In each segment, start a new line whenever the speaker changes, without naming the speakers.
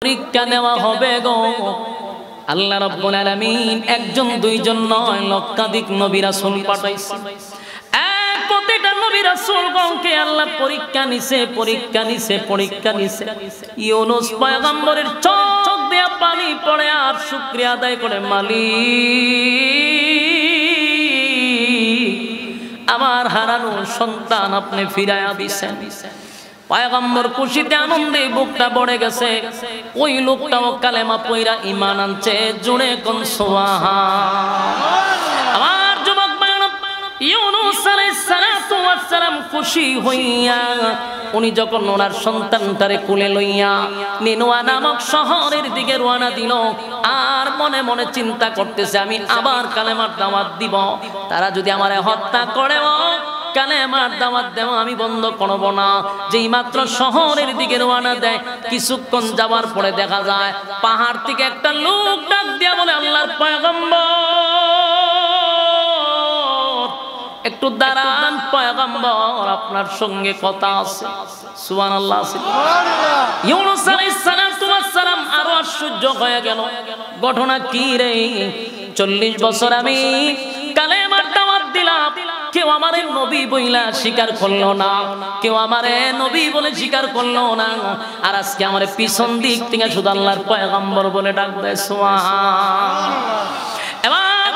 পরীক্ষা নেওয়া হবে গো। আল্লাহ রাব্বুল আলামিন একজন দুইজন নয় লক্ষাধিক নবী রাসূল পাঠাইছে। প্রত্যেকটা নবী রাসূলগণকে আল্লাহ পরীক্ষা নিছে। ইউনূস পয়গম্বরের চোখ দিয়ে পানি পড়ে আর শুকরিয়া আদায় করে, মালিক আমার হারানো সন্তান আপনি ফিরাইয়া দিছেন। পয়গম্বর খুশিতে আনন্দে বুকটা ভরে গেছে। ওই লোকটাও কালেমা পয়রা ঈমান আনছে, জুড়ে কোন সুবহান। আমার যুবক ভাইরা, ইউনূস আলাইহিস সালাতু ওয়াস সালাম খুশি হইয়া উনি যখন ওনার সন্তানটারে কোলে লইয়া নিনোয়া নামক শহরের দিকে রওনা দিল, আর মনে মনে চিন্তা করতেছে আমি আবার কালেমার দাওয়াত দিব, তারা যদি আমারে হত্যা করে কালেমার দাওয়াত দেওয়া আমি বন্ধ করব না। যেই মাত্র শহরের দিকে রওনা দেয়, কিছুক্ষণ যাওয়ার পরে দেখা যায় পাহাড় থেকে একটা লোক ডাক দিয়া বলে, আল্লাহর পয়গম্বর একটু দাঁড়ান, পয়গম্বর আপনার সঙ্গে কথা আছে। সুবহানাল্লাহ। ইউনূস আলাইহিস সালাতু ওয়াস সালাম আরো আশ্চর্য হয়ে গেল, ঘটনা কি রে? 40 বছর আমি কালেমার দাওয়াত দিলাম, কেউ আমারে নবী বইলা স্বীকার করলো না, কেউ আমারে নবী বলে স্বীকার করলো না, আর আজকে আমারে পিছন দিক থেকে শুধু আল্লাহর পয়গম্বর বলে ডাক দেয়। সুবহান। এবার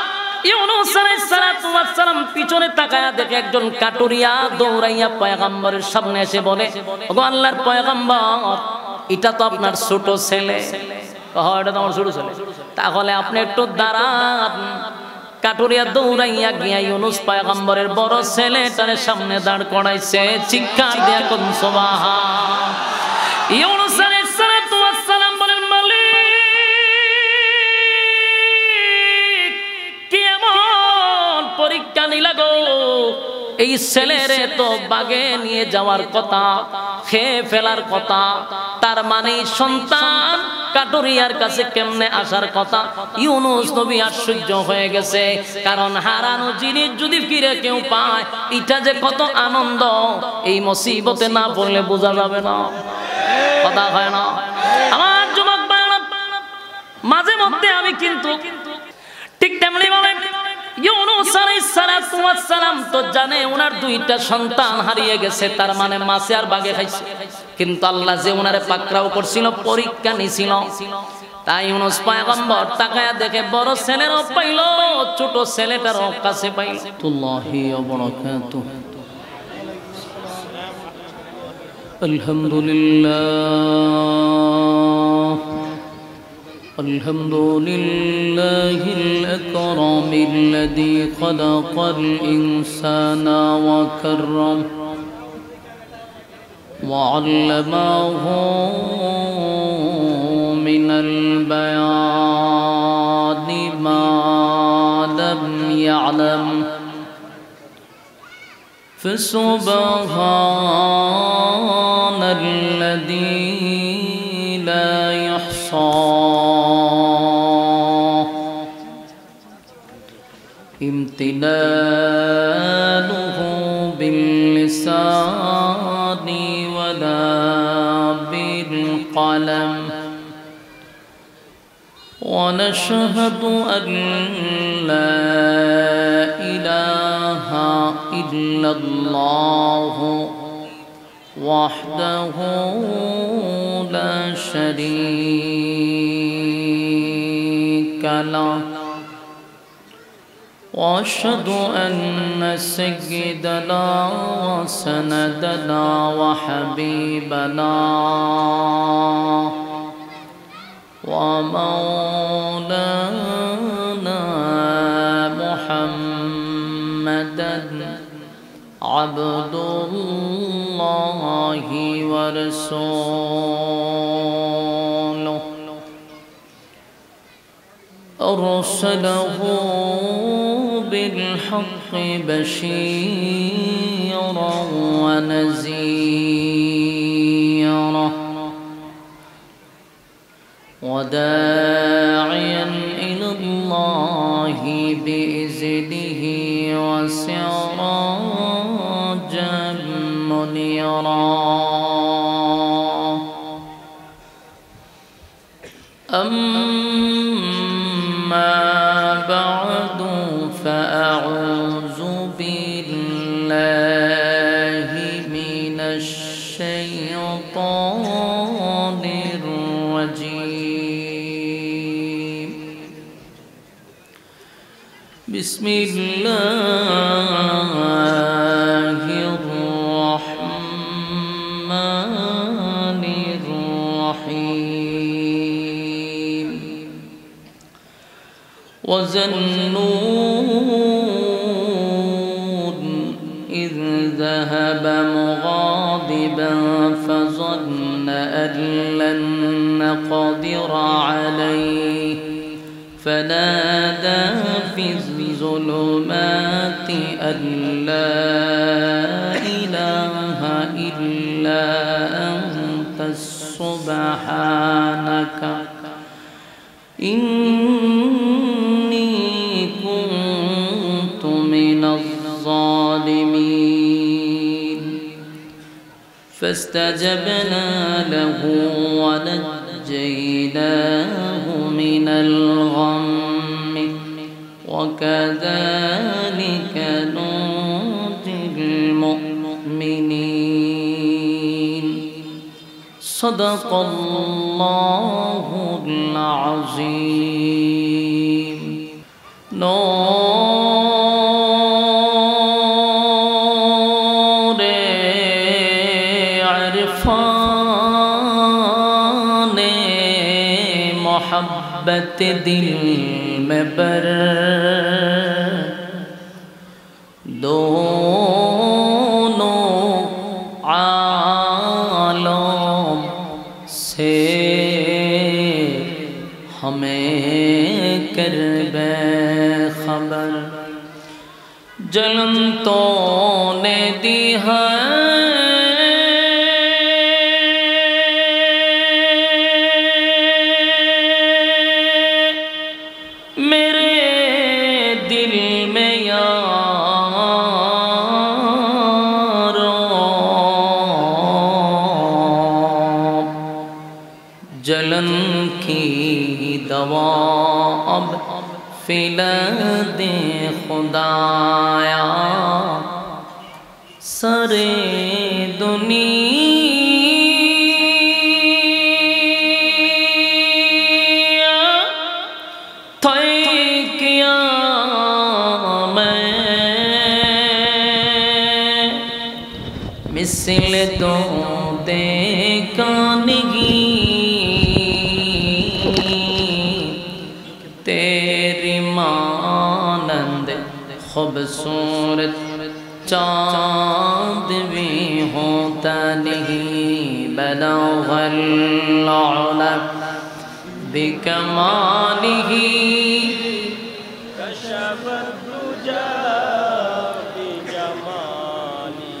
ইউনূস আলাইহিস সালাতু ওয়াস সালাম পিছনে তাকায়া দেখে একজন কাটুরিয়া দৌড়াইয়া পয়গম্বরের সামনে এসে বলে, ওগো আল্লাহর পয়গম্বর, এটা তো আপনার ছোট ছেলে। এটা তো আমার ছোট ছেলে, তাহলে আপনি একটু দাঁড়ান। কাটুরিয়া দৌড়াইয়া গিয়া ইউনূস পয়গম্বরের বড় ছেলেটার সামনে দাঁড় করাইছে, চিৎকার দিয়া কোন সুবহান। ইউনূস আলাইহিস সালাতু ওয়াস সালাম বলেন, মালিক কি এমন পরীক্ষা নিলা গো? এই ছেলেরে তো বাগে নিয়ে যাওয়ার কথা, খেয়ে ফেলার কথা, তার মানে সন্তান কাটুরিয়ার কাছে কেমনে আসার কথা। ইউনূস নবী আশ্চর্য হয়ে গেছে, কারণ হারানো জিনিস যদি ফিরে কেউ পায়, এটা যে কত আনন্দ, এই মুসিবতে না পড়লে বোঝা যাবে না, কথা হয় না। আমার যুবক ভাইরা, মাঝে মধ্যে আমি কিন্তু ঠিক তেমনি ভাবে ইউনূস আলাইহিস সালাতু ওয়াস সালাম তো জানে ওনার দুইটা সন্তান হারিয়ে গেছে, তার মানে মাছে আর বাগে খাইছে, কিন্তু আল্লাহ যে ওনারে পাকড়াও করছিল, পরীক্ষা নিছিল। তাই ইউনূস পয়গম্বর তাকায়া দেখে বড় ছেলেরও পাইল, ছোট ছেলেটারও কাছে পাইল। আল্লাহি ওয়া বারাকাতুহু। আলহামদুলিল্লাহ, الحمد لله الأكرم الذي خلق الإنسان وكرم وعلمه من البيان ما لم يعلم فسبحان الذي لا يحصى امتنانه باللسان ولا بالقلم ونشهد أن لا إله إلا الله وحده لا شريك له وأشهد أن سيدنا وسندنا وحبيبنا ومولانا محمدا عبد الله ورسوله أرسله بالحق بشيرا ونذيرا وداعيا إلى الله بإذنه وسراجا منيرا أما بعد فأعوذ بالله من الشيطان الرجيم بسم الله الرحمن الرحيم وظنون إذ ذهب مغاضبا فظن أن لن نقدر عليه فنادى في الظلمات أن لا إله إلا أنت سبحانك إني كنت من الظالمين فاستجبنا له ونجيناه من الغم وكذلك ننجي المؤمنين صدق الله العظيم نور عرفان محبت دل میں بر دونوں عالم سے ہمیں کر بے خبر جلن تو نے دی ہے जलन की दवा अब पिला दे खुदाया सारे दुनिया तय किया मैं मिसल तो देखा नहीं तेरी मानंद खूबसूरत चाँद भी होता नहीं बलग़ल उला बिकमालिही कशफ़द्दुजा बिजमालिही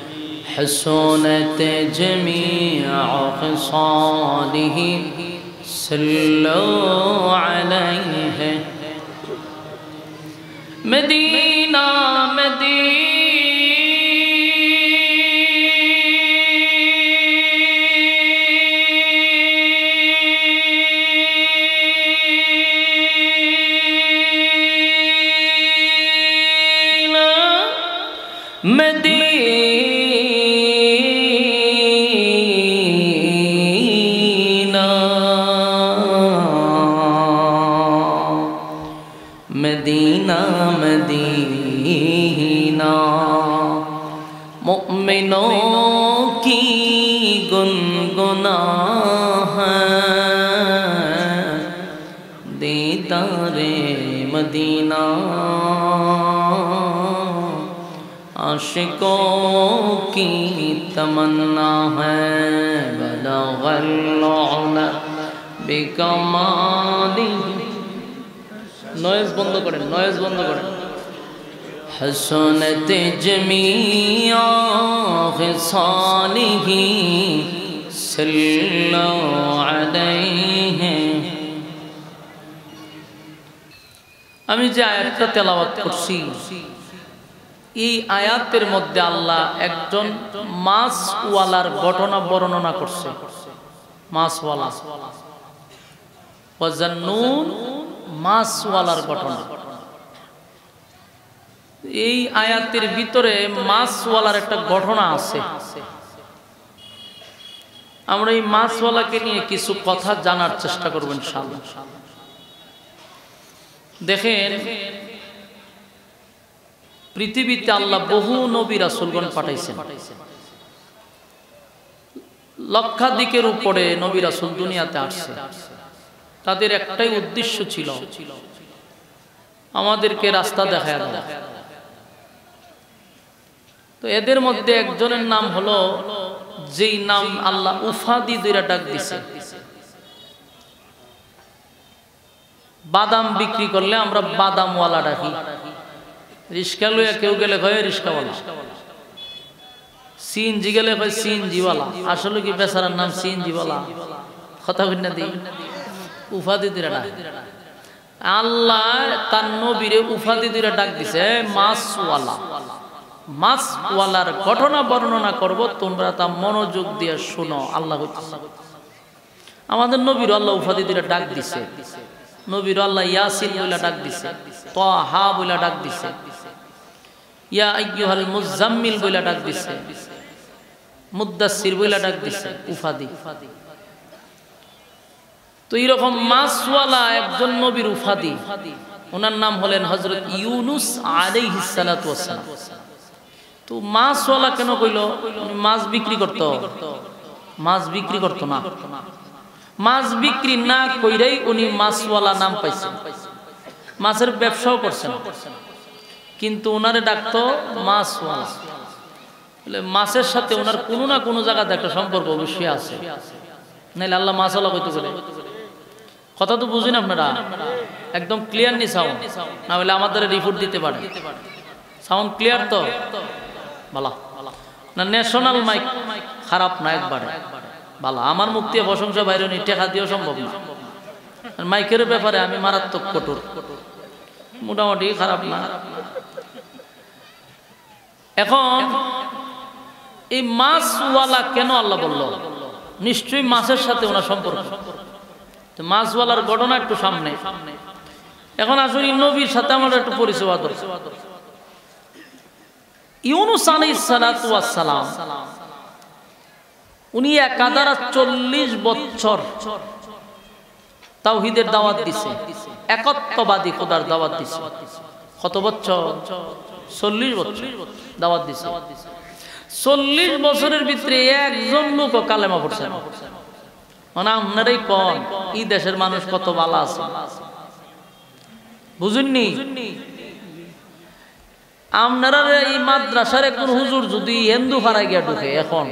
हसूनत जमीअ ख़िसालिही सल्लो अलैहि मदीना मदीना मदीना मुमिनों की गुनगुना है दीदारे मदीना आशिकों की तमन्ना है बलग़ल उला बिकमालिही नॉइज बंद करें नॉइज बंद करें हसनत जमीआ ख़िसालिही सल्लल्लाहु अलैहि আমি যে আয়াতটা তেলাওয়াত করছি এই আয়াতের মধ্যে আল্লাহ একজন মাছওয়ালার ঘটনা বর্ণনা করছে মাছওয়ালা ওয়াজান্নুন মাছওয়ালার ঘটনা। এই আয়াতের ভিতরে মাছওয়ালার একটা ঘটনা আছে। আমরা এই মাছওয়ালাকে নিয়ে কিছু কথা জানার চেষ্টা করব ইনশাআল্লাহ। দেখেন, পৃথিবীতে আল্লাহ বহু নবী রাসূলগণ পাঠাইছেন। লক্ষাধিকের উপরে নবী রাসূল দুনিয়াতে আসছে। তাদের একটাই উদ্দেশ্য ছিল, আমাদেরকে রাস্তা দেখায় দেওয়া। তো এদের মধ্যে একজনের নাম হলো, যেই নাম আল্লাহ উফাদি দুইটা ডাক দিছে। বাদাম বিক্রি করলে আমরা বাদামওয়ালা ডাকি। রিস্কা লইয়া কেউ গেলে কয় রিস্কাওয়ালা, সিএনজি গেলে কয় সিএনজিওয়ালা। আসলে কি বেচারার নাম সিএনজিওয়ালা? কথা বলি না, দিই উফাদি দুইটা ডাক। আল্লাহ তার নবীরে উফাদি দুইটা ডাক দিছে, মাছওয়ালা। মাছওয়ালার ঘটনা বর্ণনা করব, তোমরা তা মনোযোগ দিয়ে শুনো। আল্লাহ আমাদের নবীর আল্লাহ উফাদি দুইটা ডাক দিছে। নবীর আল্লাহ ইয়াসিন বইলা ডাক দিছে, তাহা বইলা ডাক দিছে, ইয়া আইয়ুহাল মুজাম্মিল বইলা ডাক দিছে, মুদ্দাসসির বইলা ডাক দিছে, উফাদি। তো এইরকম মাছওয়ালা একজন নবীর উফাদি, ওনার নাম হলেন হযরত ইউনুস আলাইহিস সালাতু ওয়াস সালাম। তো মাছওয়ালা কেন কইল? উনি মাছ বিক্রি করত? মাছ বিক্রি করত না। মাছ বিক্রি না কইরাই উনি মাছওয়ালা নাম পাইছেন। মাছের ব্যবসাও করছেন, কিন্তু ওনারে ডাকতো মাছওয়ালা। মাছের সাথে ওনার কোনো না কোনো জায়গাতে একটা সম্পর্ক অবশ্যই আছে, নাইলে আল্লাহ মাছওয়ালা কইতে বলে। কথা তো বুঝেন আপনারা? একদম ক্লিয়ার নি সাউন্ড? না হলে আমাদের রিপোর্ট দিতে পারে। সাউন্ড ক্লিয়ার তো? বালা না, ন্যাশনাল মাইক খারাপ না একবারে বালা। আমার মুখ দিয়ে প্রশংসা বাইরে নি, টেকা দিয়েও সম্ভব না। মাইকের ব্যাপারে আমি মারাত্মক কঠোর, মোটামুটি খারাপ না। এখন এই মাছওয়ালা কেন আল্লাহ বলল? নিশ্চয়ই মাছের সাথে ওনার সম্পর্ক। তো মাছওয়ালার ঘটনা একটু সামনে। এখন আসলে নবীর সাথে আমার একটু পরিচয় দরকার। ইউনুস আলাইহিস সালাতু ওয়াস সালাম, উনি ১০৪০ বছর তাওহীদের দাওয়াত দিছে, একত্ববাদী খোদার দাওয়াত দিছে। কত বছর? ৪০ বছর দাওয়াত দিছে। ৪০ বছরের ভিতরে একজন লোক কালেমা পড়ছে না। মানে আপনারাই কোন এই দেশের মানুষ কত ভালো আছে, বুঝেননি? আপনারা এই মাদ্রাসার একজন হুজুর যদি হিন্দু ফাড়ায় গিয়া ঢুকে, এখন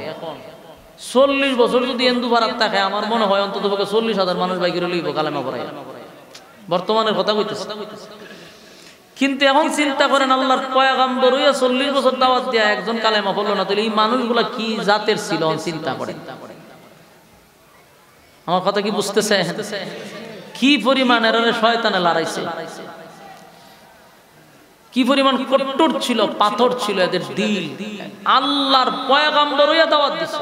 ৪০ বছর যদি হিন্দু ফাড়ার থাকে, আমার মনে হয় অন্তত ৪০,০০০ মানুষ বাইরে লইব কালেমা পড়ায়। বর্তমানের কথা কইতেছে। কিন্তু এখন চিন্তা করেন, আল্লাহর পয়গম্বর হইয়া ৪০ বছর দাওয়াত দিয়া একজন কালেমা পড়লো না, তাহলে এই মানুষগুলা কি জাতের ছিল? চিন্তা করেন। আমার কথা কি বুঝতেছে? কি পরিমাণ এরা শয়তানে লড়াইছে, কি পরিমাণ কট্টর ছিল, পাথর ছিল এদের দিল। আল্লাহর পয়গম্বর হইয়া দাওয়াত দিছে।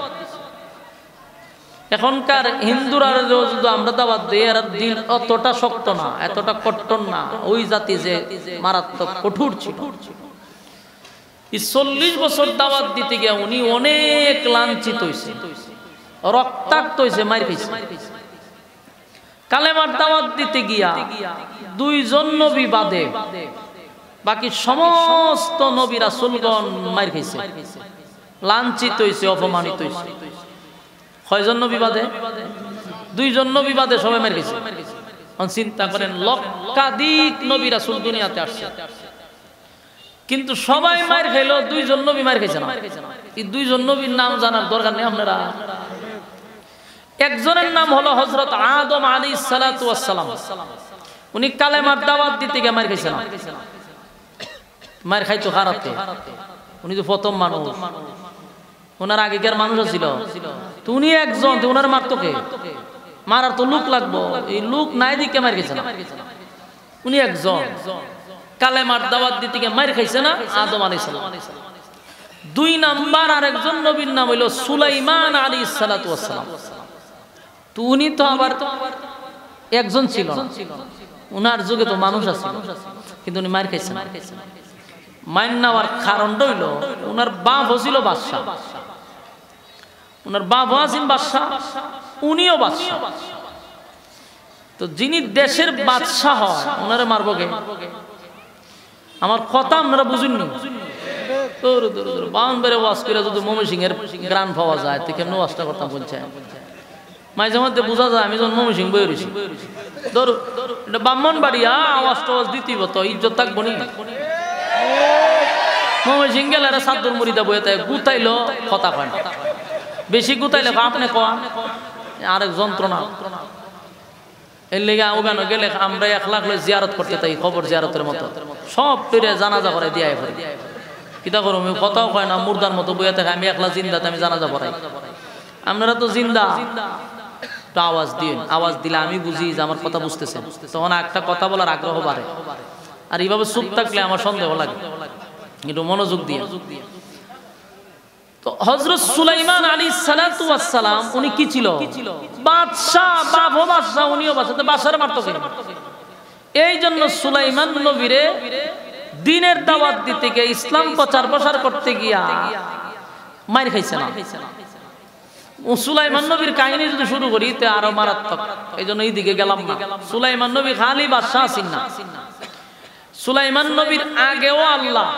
এখনকার হিন্দুরা যদি আমরা দাওয়াত দিই, এর দিল অতটা শক্ত না, এতটা কট্টর না। ওই জাতি যে মারাত্মক কঠোর ছিল। ৪০ বছর দাওয়াত দিতে গিয়া উনি অনেক লাঞ্ছিত হইছে, রক্তাক্ত হইছে, মার খাইছে। কালেমার দাওয়াত দিতে গিয়া ২ জন নবী বাদে বাকি সমস্ত নবী রাসূলগণ মার খাইছে, লাঞ্ছিত হইছে, অপমানিত হইছে। কয়জন নবী বাদে? ২ জন নবী বাদে সবাই মার খাইছে। চিন্তা করেন, লক্ষাধিক নবী রাসূল দুনিয়াতে আসছে, কিন্তু সবাই মার খাইলো, ২ জন নবী মার খাইছে না। এই ২ জন নবীর নাম জানার দরকার নেই আপনারা। একজনের নাম হলো হযরত আদম আলাইহিস সালাতু ওয়াস সালাম। উনি কালেমার দাওয়াত দিতে গিয়ে মার খাইছে না। মার খাইতো খারাপে, উনি তো প্রথম মানুষ। ওনার আগেকার মানুষ ছিল, তো উনি একজন, তো ওনার মারতো কে? মারার তো লোক লাগবো, এই লোক নাই দিকে মার খাইছে না। উনি একজন কালেমার দাওয়াত দিতে গিয়ে মার খাইছে না, আদম আলাইহিস সালাম। ২ নাম্বার আরেকজন নবীর নাম হইল সুলাইমান আলাইহিস সালাতু ওয়াস সালাম। তো উনি তো আবার একজন ছিল না। উনার যুগে তো মানুষ আছে, কিন্তু উনি মার খাইছেন। মার নেওয়ার কারণটা হইল উনার বাপ ছিল বাদশা, উনার বাপ আছেন বাদশা, উনিও বাদশা। তো যিনি দেশের বাদশা হয় ওনারে মারবো কে? আমার কথা আপনারা বুঝুননি। বাউন্ডারি ওয়াজ করে যদি ময়মনসিংহ এর গ্রান পাওয়া যায় তো কেমন ওয়াজটা করতাম বলছে। মাঝে মধ্যে বোঝা যায় আমি যখন ময়মনসিংহ বই রয়েছি, ধরো এটা ব্রাহ্মণবাড়িয়া আওয়াজ টাওয়াজ দিতেই তো ইজ্জত থাকবো নি। ময়মনসিংহ গেলে এরা সাদ্দুর মুড়িদা বইয়ে তাই গুতাইলো কথা কয় না, বেশি গুতাইলে আপনি কয়া আরেক যন্ত্রণা। এর লেগে ওখানে গেলে আমরা 1 লাখ জিয়ারত করতে তাই, খবর জিয়ারতের মতো সব তৈরি জানাজা করে দিয়ে ফেলে। কিতা করো আমি কথাও কয় না, মুর্দার মতো বইয়া থাকে। আমি একলা জিন্দাতে আমি জানাজা পড়াই, আপনারা তো জিন্দা। তো আওয়াজ দিন, আওয়াজ দিলে আমি বুঝি যে আমার কথা বুঝতেছেন, তখন একটা কথা বলার আগ্রহ বাড়ে। আর এইভাবে চুপ থাকলে আমার সন্দেহ লাগে, একটু মনোযোগ দিয়ে। তো হযরত সুলাইমান আলাইহিস সালাতু ওয়াস সালাম উনি কি ছিল? বাদশা, বাবু বাদশা, উনিও বাদশা। তো বাদশার মারতো কেন? এই জন্য সুলাইমান নবীরে দ্বীনের দাওয়াত দিতে গিয়ে, ইসলাম প্রচার করতে গিয়া মার খাইছে না। সুলাইমান নবীর কাহিনী যদি শুরু করি তে আরো মারাত্মক, এই জন্য এইদিকে গেলাম না। সুলাইমান নবী খালি বাদশা আছেন না, সুলাইমান নবীর আগেও আল্লাহ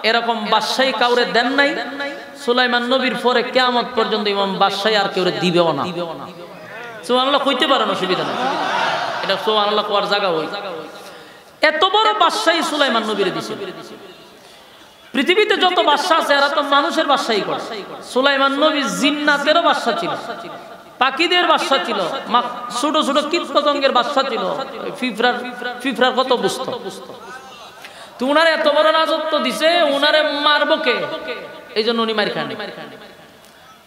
এরকম বাদশাহী কাউরে দেন নাই। সুলাইমান নবীর পরে কিয়ামত পর্যন্ত ইমাম বাদশাহী আর কেউ দিবেও না। সুবহানাল্লাহ কইতে পারেন, অসুবিধা নেই, এটা সুবহানাল্লাহ কোয়ার জায়গা হই। এত বড় বাদশাহী সুলাইমান নবীরে দিছে। পৃথিবীতে যত বাদশা আছে এরা তো মানুষের বাদশাহী করে। সুলাইমান নবী জিন্নাতেরও বাদশা ছিল, পাখিদের বাদশা ছিল, ছোট ছোট কীটপতঙ্গের বাদশা ছিল, ফিফরার কত বুঝতো। তো উনারে এত বড় রাজত্ব দিছে, উনারে মারবো কে? এই জন্য উনি মার খান।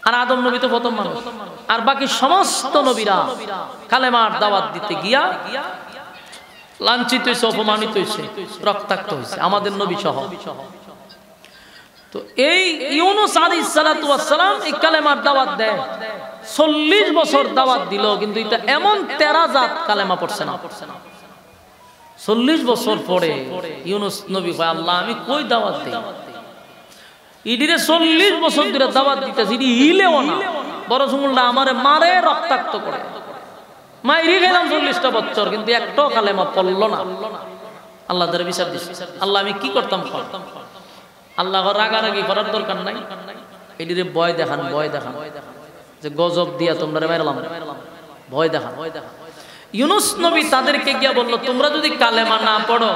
আর আদম নবী তো প্রথম মানুষ, আর বাকি সমস্ত নবীরা কালেমার দাওয়াত দিতে গিয়া লাঞ্ছিত হয়েছে, অপমানিত হয়েছে, রক্তাক্ত হয়েছে, আমাদের নবী সহ। তো এই ইউনুস আলাইহিস সালাতু ওয়াস সালাম এই কালেমার দাওয়াত দেয়, 40 বছর দাওয়াত দিল, কিন্তু এটা এমন 13 জাত কালেমা পড়ছে না। 40 বছর পরে ইউনুস নবী কয়, আল্লাহ আমি কই দাওয়াত দেই? ইডিরে 40 বছর ধরে দাওয়াত দিতেছি, ইডি হিলেও না, বড় সুমুলটা আমারে মারে, রক্তাক্ত করে, মাইরি গেলাম 40টা বছর, কিন্তু একটাও কালেমা পড়লো না। আল্লাহ ধরে বিচার দিছে। আল্লাহ আমি কি করতাম? আল্লাহ রাগারাগি করার দরকার নাই, এটিরে ভয় দেখান, ভয় দেখান, যে গজব দিয়া তোমরা মারলাম, ভয় দেখান। ইউনুস নবী তাদেরকে গিয়া বলল, তোমরা যদি কালেমা না পড়ো,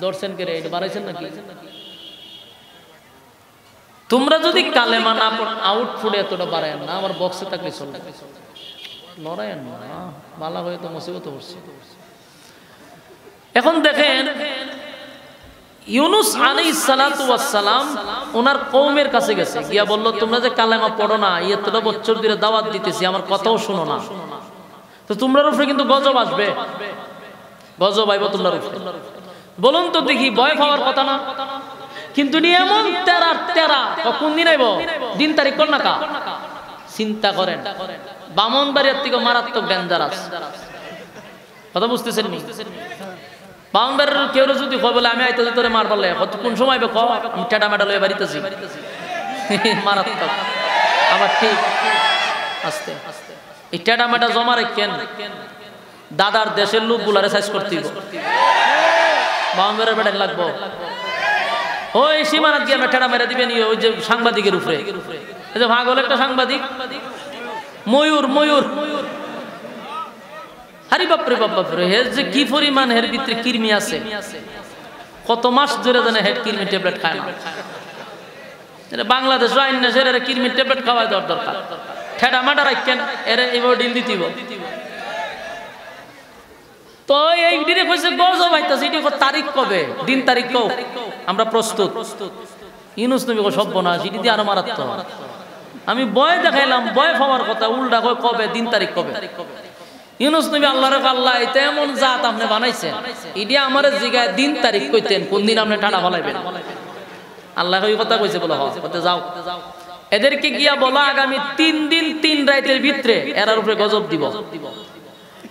দর্শন করে এটা বাড়াইছেন নাকি? তোমরা যদি কালেমা না পড়ো, আউটফুট এতটা বাড়ায় না, আমার বক্সে থাকলে চলবে, লড়াই না বালা হয়ে তো মুসিবত হচ্ছে। এখন দেখেন ইউনুস আলাইহিস সালাতু ওয়াস সালাম ওনার কওমের কাছে গেছে, গিয়া বলল, তোমরা যে কালেমা পড়ো না, এতটা বছর ধরে দাওয়াত দিতেছি, আমার কথাও শুনো না, তো তোমরা উপরে কিন্তু গজব আসবে, গজব আইব তোমরা উপরে। বলুন তো দেখি, ভয় পাওয়ার কথা না? কিন্তু এমন তেরা কোন দিন আইব? দিন তারিখ কোন না কা? চিন্তা করেন, ব্রাহ্মণবাড়িয়ার থেকে মারাত্মক ডেঞ্জারাস কথা বুঝতেছেন নি? ব্রাহ্মণবাড়ির কেউ যদি কয় বলে আমি আইতেছি তোরে মার বললে, কোন সময় ক আমি টেটা মেটা লয়ে বাড়িতেছি, মারাত্মক। আবার ঠিক আস্তে এই টেটা মেটা জমা রেখেন, দাদার দেশের লোক গুলারে সাইজ করতে ব্রাহ্মণবাড়ির বেটা লাগবো, ওই সীমানাত গিয়ে টেটা মেরে দিবেন ওই যে সাংবাদিকের উপরে, এই যে ভাগল একটা সাংবাদিক ময়ূর, হারি বাপরে বাপরে, হের যে কি পরিমাণ হের ভিতরে কৃমি আছে, কত মাস ধরে জানে হেড কৃমি ট্যাবলেট খায় না। বাংলাদেশ আইন না সের কৃমি ট্যাবলেট খাওয়াই দেওয়ার দরকার। ঠেডা মাটা রাখেন এর এইভাবে ডিল দিতেইব। তো এই দিনে কইছে গজব আইতাছে, এটি তারিখ কবে? দিন তারিখ কও, আমরা প্রস্তুত। ইউনুস নবী কো সর্বনাশ, এটি দিয়ে আরো মারাত্মক। আমি ভয় দেখাইলাম, ভয় পাওয়ার কথা, উল্টা কয় কবে? দিন তারিখ কবে? ইউনুস নবী আল্লাহর আল্লাহ এটা এমন জাত আপনি বানাইছেন, এটি আমার জিগায় দিন তারিখ কইতেন, কোন দিন আপনি ঠাডা ফলাইবেন? আল্লাহ ওই কথা কইছে, বলো হতে যাও, এদেরকে গিয়া বলা আগামী 3 দিন 3 রাতের ভিতরে এরার উপরে গজব দিব।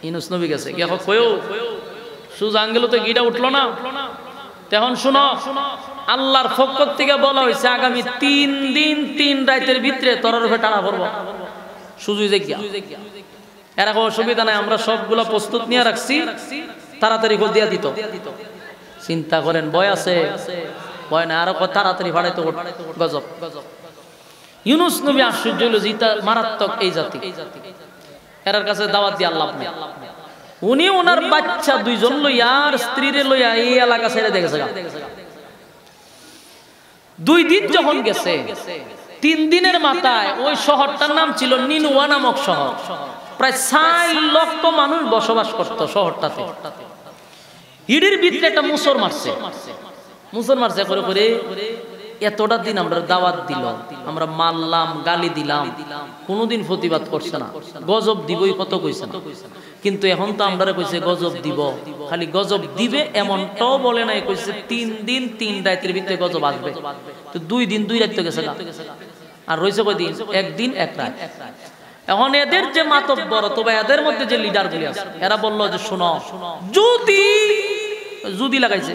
ইউনূস নবী গেছে কি এখন কয়ও সুজা আঙ্গেলতে গিটা উঠলো না। তখন শুনো, আল্লাহর পক্ষ থেকে বলা হয়েছে আগামী 3 দিন 3 রাতের ভিতরে তোর উপরে টানা পড়ব। সুজুই যে গিয়া এর কোনো অসুবিধা নাই, আমরা সবগুলো প্রস্তুত নিয়ে রাখছি, তাড়াতাড়ি করে দিয়া দিত। চিন্তা করেন, ভয় আছে? ভয় না, আরো তাড়াতাড়ি ফাড়াইতো গজব। ইউনূস নবী আশ্চর্য হলো, জিতা মারাত্মক এই জাতি, এর কাছে দাওয়াত দিয়ে আল্লাহ নেই। উনি ওনার বাচ্চা 2 জন লইয়া আর স্ত্রীরে লইয়া এই এলাকা ছেড়ে দেখেছে। 2 দিন যখন গেছে, 3 দিনের মাথায় ওই শহরটার নাম ছিল নিনুয়া নামক শহর। প্রায় 4 লক্ষ মানুষ বসবাস করত শহরটাতে। ইডির ভিতরে একটা মুসর মারছে করে করে। এতটা দিন আমরা দাওয়াত দিল, আমরা মারলাম, গালি দিলাম, কোনোদিন প্রতিবাদ করছে না। গজব দিবই কত কইছে না, কিন্তু এখন তো আমরা কইছে গজব দিব, খালি গজব দিবে এমনটাও বলে নাই, কইছে 3 দিন 3 রাতের ভিতরে গজব আসবে। তো 2 দিন 2 রাত তো গেছে, আর রয়েছে কয়দিন? 1 দিন 1 রাত। এখন এদের যে মাতব্বর অথবা এদের মধ্যে যে লিডার গুলি আছে, এরা বললো যে শোনো, যদি লাগাইছে,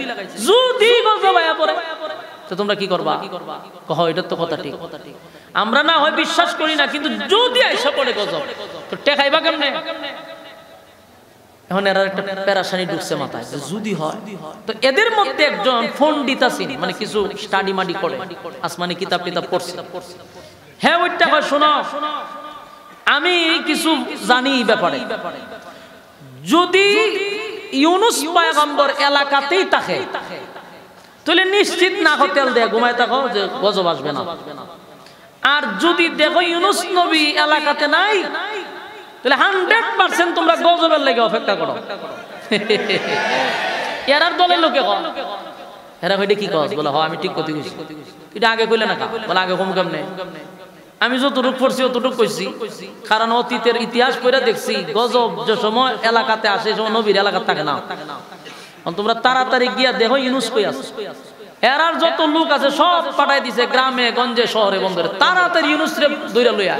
যদি গজব আয়া পড়ে তো তোমরা কি করবা? কহ এটা তো কথা ঠিক, আমরা না হয় বিশ্বাস করি না, কিন্তু যদি আইসা পড়ে গজব তো টেকাইবা কেমনে? এখন এরা একটা পেরাশানি ঢুকছে মাথায়, যদি হয়। তো এদের মধ্যে একজন পণ্ডিত আছেন, মানে কিছু স্টাডি মাডি করে, আসমানি কিতাব টিতাব পড়ছে। হ্যাঁ, ওইটা হয়, শোনো আমি কিছু জানি ব্যাপারে। যদি ইউনূস পয়গম্বর এলাকাতেই থাকে তাহলে নিশ্চিত না হোটেল দিয়ে ঘুমায় থাকো যে গজব আসবে না। আর যদি দেখো ইউনূস নবী এলাকাতে নাই, তাহলে 100% তোমরা গজবের লেগে অপেক্ষা করো। এরার দলের লোকে এরা কইটা কি কস? বলে আমি ঠিক কথা কইছি। এটা আগে কইলে না, বলে আগে কম কেমনে? আমি যতটুক পড়ছি অতটুক কইছি, কারণ অতীতের ইতিহাস পড়ে দেখছি গজব যে সময় এলাকাতে আসে, সময় নবীর এলাকা থাকে না। তোমরা তাড়াতাড়ি গিয়া দেখো ইউনূস কই আছে। এরার যত লোক আছে সব পাঠাই দিছে গ্রামে গঞ্জে শহরে বন্দরে, তাড়াতাড়ি ইউনূস রে দইরা লইয়া।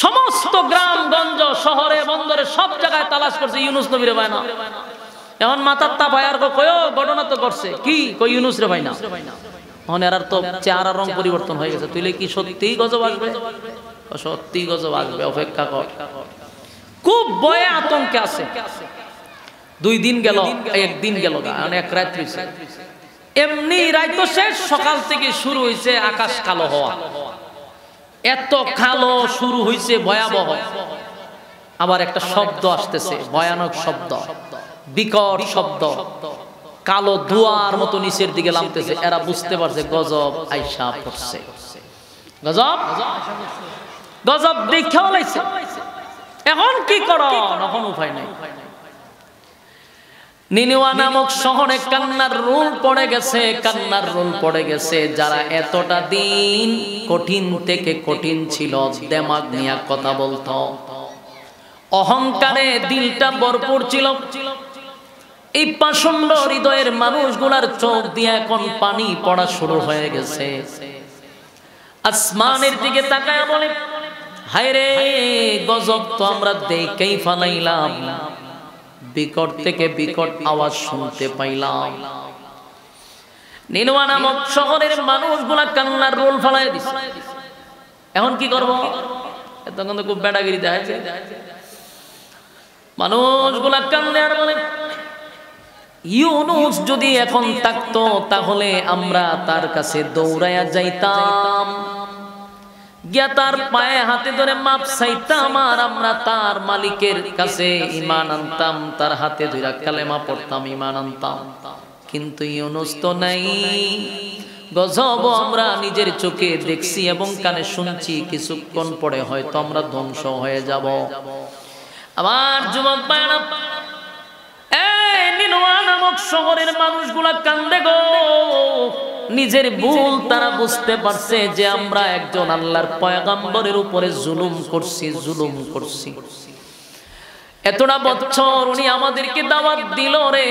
সমস্ত গ্রাম গঞ্জ শহরে বন্দরে সব জায়গায় তালাশ করছে, ইউনূস নবীরে পায় না। এখন মাথার তাপ হয়, আর কয়ও ঘটনা তো করছে কি, কই ইউনূস রে পায় না। এখন এরার তো চেহারা রং পরিবর্তন হয়ে গেছে। তুইলে কি সত্যিই গজব আসবে? সত্যি গজব আসবে, অপেক্ষা কর। খুব ভয়ে আতঙ্কে আছে। 2 দিন গেল, 1 দিন গেল, 1 রাত হইছে। এমনি রাত তো শেষ, সকাল থেকে শুরু হইছে আকাশ কালো হওয়া। এত কালো শুরু হইছে ভয়াবহ। আবার একটা শব্দ আসতেছে, ভয়ানক শব্দ, বিকট শব্দ, কালো ধোঁয়ার মতো নিচের দিকে নামতেছে। এরা বুঝতে পারছে গজব আইসা পড়ছে। গজব দেখাও লাইছে। এখন কি করো? এখন উপায় নাই। নিনুয়া নামক শহরে কান্নার রোল পড়ে গেছে, কান্নার রোল পড়ে গেছে। যারা এতটা দিন কঠিন থেকে কঠিন ছিল, দেমাগ নিয়ে কথা বলতো, অহংকারে দিলটা ভরপুর ছিল, এই পাষণ্ড হৃদয়ের মানুষগুলার চোখ দিয়ে এখন পানি পড়া শুরু হয়ে গেছে। আসমানের দিকে তাকায় বলে, হায় রে, গজব তো আমরা দেখেই ফালাইলাম, বিকট থেকে বিকট আওয়াজ শুনতে পাইলাম। নিনুয়া নামক শহরের মানুষগুলা কান্নার রোল ফালাই দিছে। এখন কি করব? তখন তো খুব বেড়াগিরি দেখাচ্ছে। মানুষগুলা কান্নে আর বলে, ইউনূস যদি এখন থাকতো তাহলে আমরা তার কাছে দৌড়াইয়া যাইতাম, গিয়া তার পায়ে হাতে ধরে মাপ চাইতাম, আর আমরা তার মালিকের কাছে ঈমান আনতাম, তার হাতে ধরে কালেমা পড়তাম, ঈমান আনতাম। কিন্তু ইউনূস তো নাই। গজব আমরা নিজের চোখে দেখছি এবং কানে শুনছি, কিছুক্ষণ পরে হয়তো আমরা ধ্বংস হয়ে যাব। আমার যুবক ভাইরা, নিনুয়া নামক শহরের মানুষগুলা কান্দে গো। নিজের ভুল তারা বুঝতে পারছে যে আমরা একজন আল্লাহর পয়গম্বরের উপরে জুলুম করছি। এতটা বছর উনি আমাদেরকে দাওয়াত দিল রে,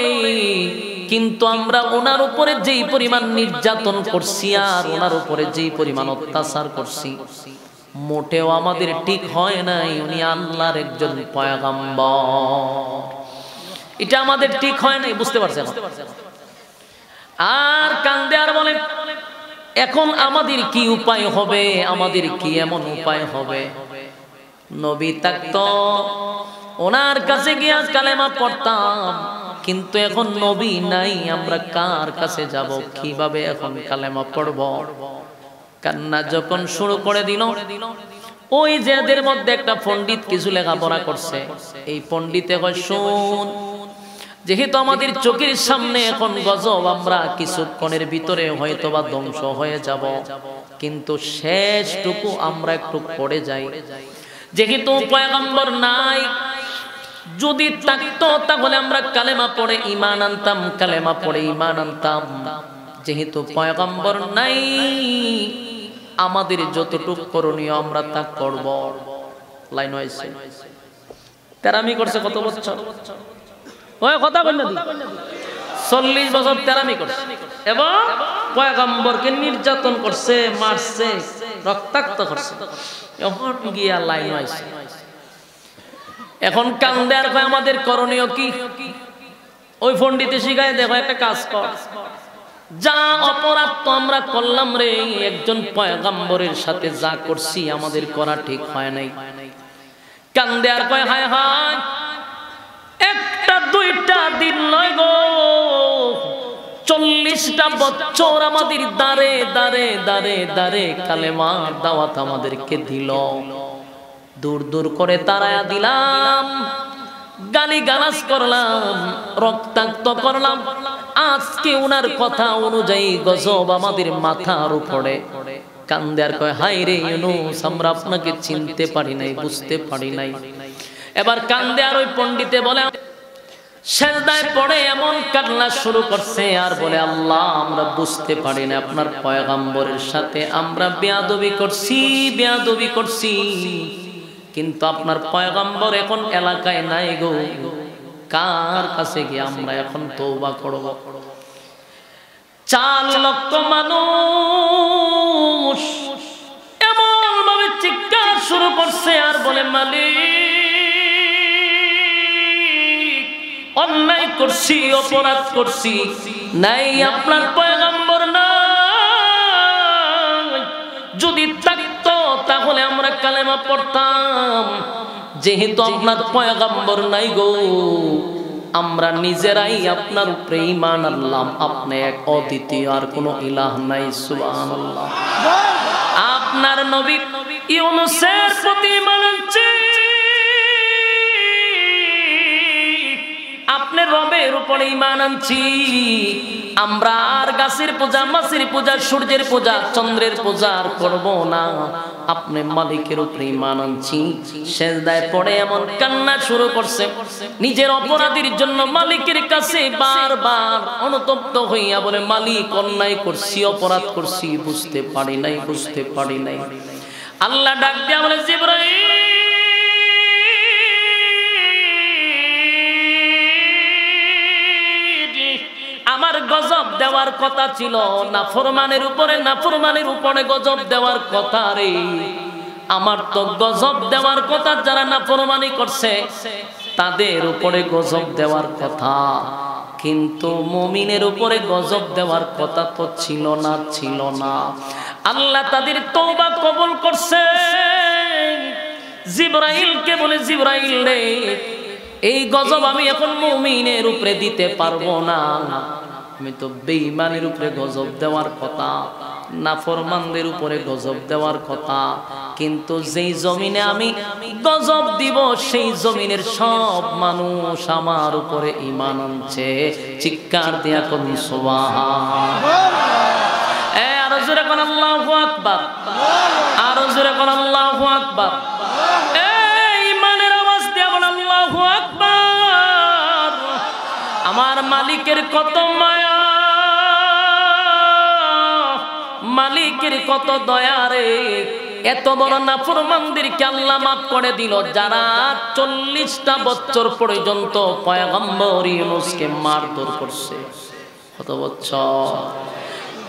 কিন্তু আমরা ওনার উপরে যেই পরিমাণ নির্যাতন করছি আর ওনার উপরে যেই পরিমাণ অত্যাচার করছি, মোটেও আমাদের ঠিক হয় নাই, উনি আল্লাহর একজন পয়গম্বর। এটা আমাদের ঠিক হয় নাই, বুঝতে পারছেন? আর কান্দে আর বলে এখন আমাদের কি উপায় হবে, আমাদের কি এমন উপায় হবে? নবী থাকতো ওনার কাছে গিয়ে কালেমা পড়তাম, কিন্তু এখন নবী নাই, আমরা কার কাছে যাব, কিভাবে এখন কালেমা পড়ব? কান্না যখন শুরু করে দিল, ওই যে এদের মধ্যে একটা পণ্ডিত কিছু লেখাপড়া করছে, এই পণ্ডিতে কয় শোন, যেহেতু আমাদের চোখের সামনে এখন গজব, আমরা কিছুক্ষণের ভিতরে হয়তোবা ধ্বংস হয়ে যাব, কিন্তু শেষটুকু আমরা একটু পড়ে যাই। যেহেতু পয়গম্বর নাই, যদি থাকতো তাহলে আমরা কালেমা পড়ে ঈমান আনতাম, কালেমা পড়ে ঈমান আনতাম। যেহেতু পয়গম্বর নাই, আমাদের যতটুকু করণীয় আমরা তা করব। লাইন হয়েছে, তেরামি করছে কত বছর? ওই কথা বল না, 40 বছর তেরামি করছে এবং পয়গম্বরকে নির্যাতন করছে, মারছে, রক্তাক্ত করছে। এখন গিয়া লাইন হয়েছে, এখন কান্দে আর কয় আমাদের করণীয় কি? ওই পণ্ডিতে শিখায় দেখো একটা কাজ কর, যা অপরাধ তো আমরা করলাম রে, একজন পয়গম্বরের সাথে যা করছি আমাদের করা ঠিক হয় নাই। কান্দে আর কয় হায় হায়, একটা দুইটা দিন নয় গো, 40টা বছর আমাদের দাঁড়ে দাঁড়ে দাঁড়ে দাঁড়ে কালেমার দাওয়াত আমাদেরকে দিল, দূর দূর করে তাড়ায়া দিলাম, গালি গালাজ করলাম, রক্তাক্ত করলাম। আজকে ওনার কথা অনুযায়ী গজব আমাদের মাথার উপরে। কান্দে আর কয় হায় রে ইউনূস, আমরা আপনাকে চিনতে পারি নাই, বুঝতে পারি নাই। এবার কান্দে আর ওই পণ্ডিতে বলে, সেজদায় পড়ে এমন কান্না শুরু করছে আর বলে আল্লাহ, আমরা বুঝতে পারি না আপনার পয়গম্বরের সাথে আমরা বেয়াদবি করছি, বেয়াদবি করছি, কিন্তু আপনার পয়গম্বর এখন এলাকায় নাই গো, কার কাছে গিয়ে আমরা এখন তওবা করব? 4 লক্ষ মানুষ এমন ভাবে চিৎকার শুরু করছে আর বলে মালিক, অন্যায় করছি, অপরাধ করছি, নাই আপনার পয়গম্বর নাই, যদি থাকতো তাহলে আমরা কালেমা পড়তাম, যেহেতু আপনার পয়গম্বর নাই গো, আমরা নিজেরাই আপনার উপরে ঈমান আনলাম, আপনি এক অদ্বিতীয়, আর কোনো ইলাহ নাই। সুবহানাল্লাহ। আপনার নবী ইউনূসের প্রতি ঈমান আনছি, আপনার রবের উপরে ঈমান আনছি, আমরা আর গাছের পূজা, মাছের পূজা, সূর্যের পূজা, চন্দ্রের পূজা আর করব না, আপনি মালিকের উপরে ঈমান আনছি। সেজদায় পড়ে এমন কান্না শুরু করছে, নিজের অপরাধের জন্য মালিকের কাছে বারবার অনুতপ্ত হইয়া বলে মালিক, অন্যায় করছি, অপরাধ করছি, বুঝতে পারি নাই, বুঝতে পারি নাই। আল্লাহ ডাক দিয়া বলে জিবরাইল, আমার গজব দেওয়ার কথা ছিল, নাফরমানের উপরে, নাফরমানের উপরে গজব দেওয়ার কথা রে, আমার তো গজব দেওয়ার কথা, যারা নাফরমানি করছে তাদের উপরে গজব দেওয়ার কথা, কিন্তু মুমিনের উপরে গজব দেওয়ার কথা তো ছিল না, ছিল না। আল্লাহ তাদের তওবা কবুল করছে। জিবরাইলকে বলে, জিবরাইল রে, এই গজব আমি এখন মুমিনের উপরে দিতে পারবো না, আমি তো বেঈমানের উপরে গজব দেওয়ার কথা, নাফরমানদের উপরে গজব দেওয়ার কথা, কিন্তু যেই জমিনে আমি গজব দিব সেই জমিনের সব মানুষ আমার উপরে ঈমান আনছে। চিৎকার দিয়া কোন সুবহানাল্লাহ। আরো জোরে কোন আল্লাহু আকবার, আরো জোরে কোন আল্লাহু আকবার। ঈমানের আওয়াজ দিয়া বল আল্লাহু আকবার। আমার মালিকের কত মায়া, মালিকের কত দয়া রে, এত বড় নাফরমানদেরকে আল্লাহ মাফ করে দিল, যারা 40টা বছর পর্যন্ত পয়গম্বর ইউনূসকে মারধর করছে। কত বছর?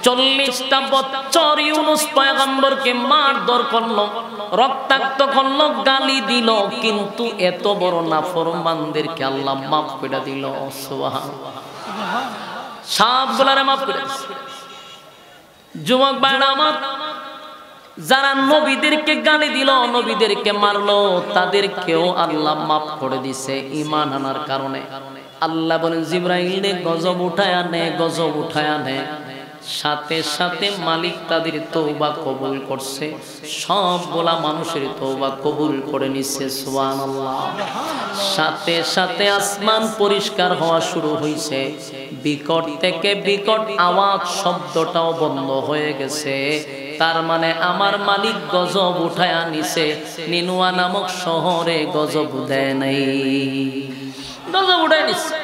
40টা বছর ইউনূস পয়গম্বরকে মারধর করলো। রক্তাক্ত করলো, গালি দিল, কিন্তু এত বড় নাফরমানদেরকে আল্লাহ মাফ করে দিল। সুবহানাল্লাহ, সবগুলারে মাফ করে দিয়েছে। যুবক ভাইরা আমার, যারা নবীদেরকে গালি দিল, নবীদেরকে মারলো, তাদেরকেও আল্লাহ মাফ করে দিছে ঈমান আনার কারণে। আল্লাহ বলেন জিবরাইল গজব উঠায় আনে, গজব উঠায় আনে। সাথে সাথে মালিক তাদের তওবা কবুল করছে, সবগুলা মানুষের তওবা কবুল করে নিচ্ছে। সুবহানাল্লাহ। সাথে সাথে আসমান পরিষ্কার হওয়া শুরু হয়েছে, বিকট থেকে বিকট আওয়াজ শব্দটাও বন্ধ হয়ে গেছে। তার মানে আমার মালিক গজব উঠায় আনিছে, নিনুয়া নামক শহরে গজব দেয় নাই, গজব উঠায় নিছে।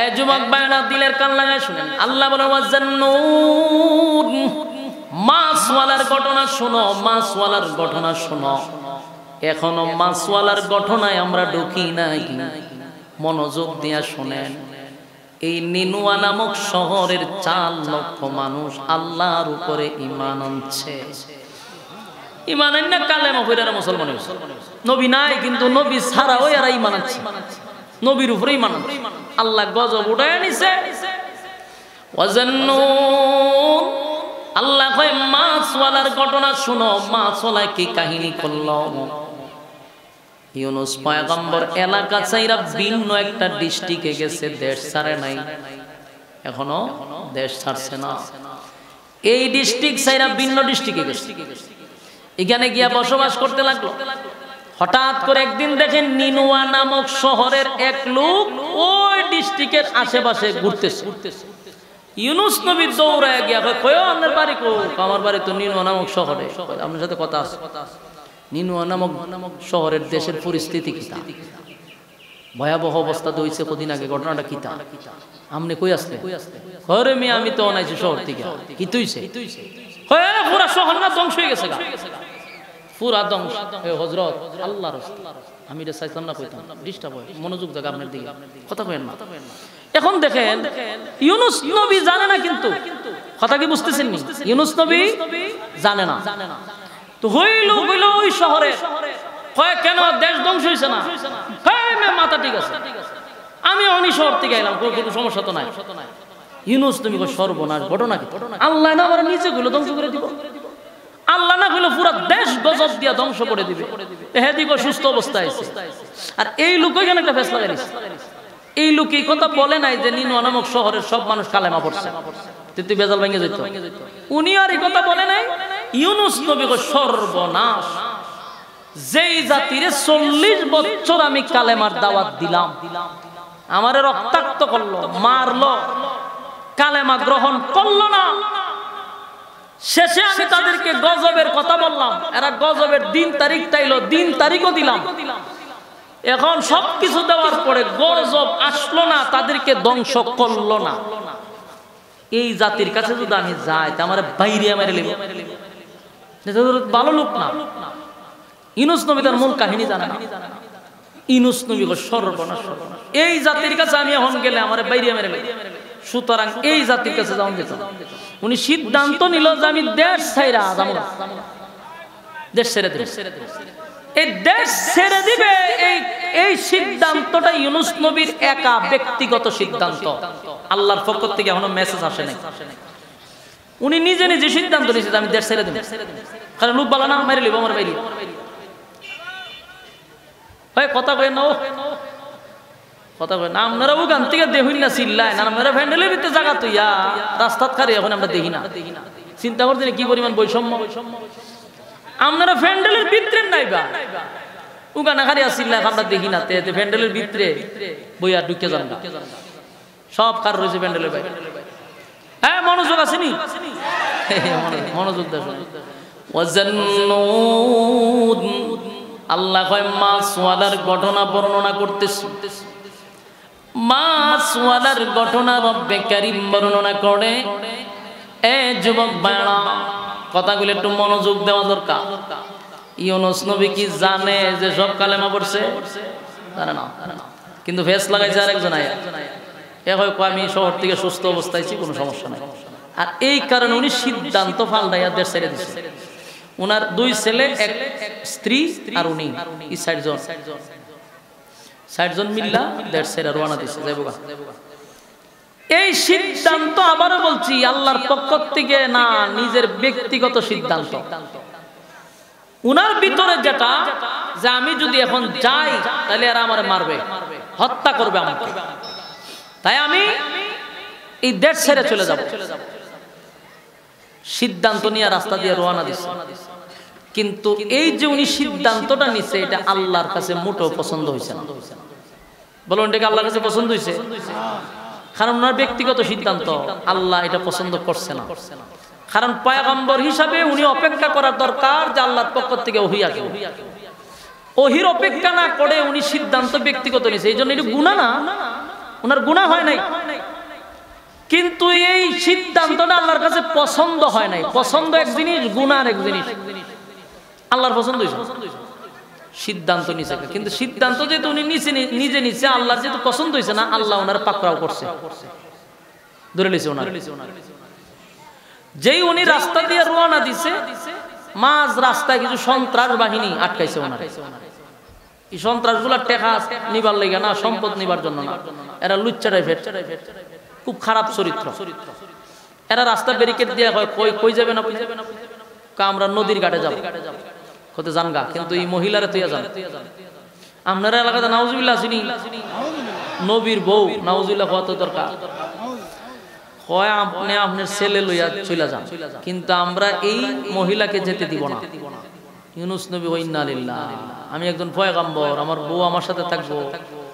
এ যুবক ভাইরা, দিলের কান লাগায় শুনেন, আল্লাহ বলে ওয়াজান্নুন, মাছওয়ালার ঘটনা শোনো, মাছওয়ালার ঘটনা শোনো। এখনো মাছওয়ালার ঘটনায় আমরা ঢুকি নাই, মনোযোগ দিয়া শোনেন। এই নিনুয়া নামক শহরের 4 লক্ষ মানুষ আল্লাহর উপরে ঈমান আনছে। ঈমান আননা কালেমা পড়ে এরা মুসলমান হইছে। নবী নাই, কিন্তু নবী ছাড়াও এরা ঈমান আনছে, নবীর উপরে ঈমান আনছে। আল্লাহ গজব উঠায় নিছে। ওয়াজান্নুন, আল্লাহ কয় মাছওয়ালার ঘটনা শুনো। মাছওয়ালা কি কাহিনী করলো? ইউনূস পয়গম্বর এলাকা ছাইরা ভিন্ন একটা ডিস্ট্রিক্টে গেছে, দেশ ছাড়ে নাই, এখনো দেশ ছাড়ছে না। এই ডিস্ট্রিক্ট ছাইরা ভিন্ন ডিস্ট্রিক্টে গেছে, এখানে গিয়া বসবাস করতে লাগলো। হঠাৎ করে একদিন দেখেন নিনুয়া নামক শহরের এক লোক ওই ডিস্ট্রিক্টের আশেপাশে ঘুরতেছে। ইউনূস নবী দৌড়ায় গিয়া কয়, আপনার বাড়ি কো? আমার বাড়ি তো নিনুয়া নামক শহরে। আপনার সাথে কথা আছে। নিনুয়া নামক শহরের দেশের পরিস্থিতি কি? ভয়াবহ অবস্থা তো হইছে কদিন আগে। ঘটনাটা কি? আপনি কই আসলে? ঘরে মেয়ে আমি তো অনাইছি শহর থেকে। কি তুইছে? পুরা শহর না ধ্বংস হয়ে গেছে, পুরা ধ্বংস। হযরত আল্লাহর আমি এটা চাইতাম না, কইতাম ডিস্টার্ব হয়, মনোযোগ জায়গা আপনার দিকে, কথা কইেন না। এখন দেখেন ইউনূস নবী জানে না, কিন্তু কথা কি বুঝতেছেন? ইউনূস নবী জানে না। তো হইল ওই শহরে কয়, কেন দেশ ধ্বংস হইছে না? মাথা ঠিক আছে, আমি অনি শহর থেকে এলাম, কোনো সমস্যা তো নাই। ইউনূস নবী কয়, সর্বনাশ, ঘটনা কি? আল্লাহ না আমার নিচে গুলো ধ্বংস করে দিব, আল্লাহ না হইলো পুরা দেশ গজব দিয়া ধ্বংস করে দিবে। হেদিক সুস্থ অবস্থায় আছে। আর এই লোক এখানে একটা ফেসলা দিয়েছে। এই লোক এই কথা বলে নাই যে নিনুয়া নামক শহরের সব মানুষ কালেমা পড়ছে, তুই বেজাল ভেঙে যেত। উনি আর এই কথা বলে নাই। ইউনূস নবী কয়, সর্বনাশ, যেই জাতিরে 40 বছর আমি কালেমার দাওয়াত দিলাম, আমারে রক্তাক্ত করলো, মারলো, কালেমা গ্রহণ করলো না, শেষে আমি তাদেরকে গজবের কথা বললাম, এরা গজবের দিন তারিখ চাইলো, দিন তারিখও দিলাম। এখন সবকিছু দেওয়ার পরে গজব আসলো না, তাদেরকে ধ্বংস করলো না। এই জাতির কাছে যদি আমি যাই, তা আমার বাইরে মেরে লিব, ভালো লোক না। ইউনূস নবী তার মূল কাহিনী জানে না। ইউনূস নবী সর্বনাশ, এই জাতির কাছে আমি এখন গেলে আমার বাইরে মেরে লিব, সুতরাং এই জাতির কাছে যাওয়া যেত। উনি সিদ্ধান্ত নিল যে আমি দেশ ছাইরা যাবো না, দেশ ছেড়ে দেব। এই দেশ ছেড়ে দিবে, এই সিদ্ধান্তটা ইউনূস নবীর একা ব্যক্তিগত সিদ্ধান্ত, আল্লাহর পক্ষ থেকে এখনো মেসেজ আসে নাই। উনি নিজে নিজে সিদ্ধান্ত নিয়েছে যে আমি দেশ ছেড়ে দেব। কারণ লোক বলা না, মেরে লিব আমার বাইরে। কথা কয় না, কথা কয় না। আপনারা ওখান থেকে দেখুন না, চিল্লায় না, আপনারা ভ্যান্ডেলের ভিতরে জায়গা তো ইয়া রাস্তাত খারে, এখন আমরা দেখি না। চিন্তা করছেন কি পরিমাণ বৈষম্য? আপনারা ভ্যান্ডেলের ভিতরে নাইবা, ওখানে খালি চিল্লায়, আমরা দেখি না। ভ্যান্ডেলের ভিতরে বইয়া ঢুকে যান, সব কার রয়েছে ভ্যান্ডেলের বাইরে। হ্যাঁ, মনোযোগ আসেনি, মনোযোগ দেখুন। আল্লাহ কয় মাছওয়ালার ঘটনা বর্ণনা করতেছি। মাছওয়ালার ঘটনা রব্বে কারীম বর্ণনা করে। এ যুবক ভাইরা, কথাগুলো একটু মনোযোগ দেওয়া দরকার। ইউনূস নবী কি জানে যে সব কালেমা পড়ছে? জানে না, কিন্তু ফেস লাগাইছে আরেকজন আয়া। এ হয় আমি শহর থেকে সুস্থ অবস্থায় আছি, কোনো সমস্যা নাই। আর এই কারণে উনি সিদ্ধান্ত পাল্টাইয়া দেশ ছেড়ে দিচ্ছে। উনার 2 ছেলে, 1 স্ত্রী আর উনি, এই 60 জন মিল্লা দেড় সেরা রওনা দিছে যাইবগা। এই সিদ্ধান্ত আবারও বলছি আল্লাহর পক্ষ থেকে না, নিজের ব্যক্তিগত সিদ্ধান্ত। উনার ভিতরে যেটা যে আমি যদি এখন যাই তাহলে এরা আমারে মারবে, হত্যা করবে আমাকে, তাই আমি এই দেশ ছেড়ে চলে যাব। সিদ্ধান্ত নিয়ে রাস্তা দিয়ে রওনা দিছে। কিন্তু এই যে উনি সিদ্ধান্তটা নিছে এটা আল্লাহর কাছে মোটেও পছন্দ হয়েছে না। বলুন এটা কি আল্লাহর কাছে পছন্দ হয়েছে? কারণ ওনার ব্যক্তিগত সিদ্ধান্ত, আল্লাহ এটা পছন্দ করছে না। কারণ পয়গম্বর হিসাবে উনি অপেক্ষা করার দরকার যে আল্লাহর পক্ষ থেকে ওহী আসবে। ওহীর অপেক্ষা না করে উনি সিদ্ধান্ত ব্যক্তিগত নিছে, এই জন্য এটা গুনাহ না, ওনার গুনাহ হয় নাই। কিন্তু এই সিদ্ধান্তটা আল্লাহর কাছে পছন্দ হয় নাই। পছন্দ এক জিনিস, গুনাহ এক জিনিস। আল্লাহর পছন্দ হয়েছে, সিদ্ধান্ত নিছে। কিন্তু সিদ্ধান্ত যেহেতু উনি নিজে নিছে, আল্লাহর যেহেতু পছন্দ হয়েছে না, আল্লাহ ওনার পাকড়াও করছে, ধরে নিছে ওনার। যেই উনি রাস্তা দিয়ে রওনা দিছে, মাঝ রাস্তায় কিছু সন্ত্রাস বাহিনী আটকাইছে ওনার। এই সন্ত্রাসগুলা টাকা নিবার লাগে না, সম্পদ নিবার জন্য না, এরা লুচ্চা টাইপের, খুব খারাপ চরিত্র। এরা রাস্তা ব্যারিকেড দিয়ে কই যাবেন আপনি? আমরা নদীর ঘাটে যাব, কত জানগা, কিন্তু এই মহিলারা তুই যান। আপনার এলাকাতে নাউজুবিল্লাহ আসেনি, নবীর বউ নাউজুবিল্লাহ হওয়া তো দরকার। হয় আপনি আপনার ছেলে লইয়া চলে যান, কিন্তু আমরা এই মহিলাকে যেতে দিব না। ইউনূস নবী ওয়া ইন্না লিল্লাহ, আমি একজন পয়গম্বর, আমার বউ আমার সাথে থাকবো,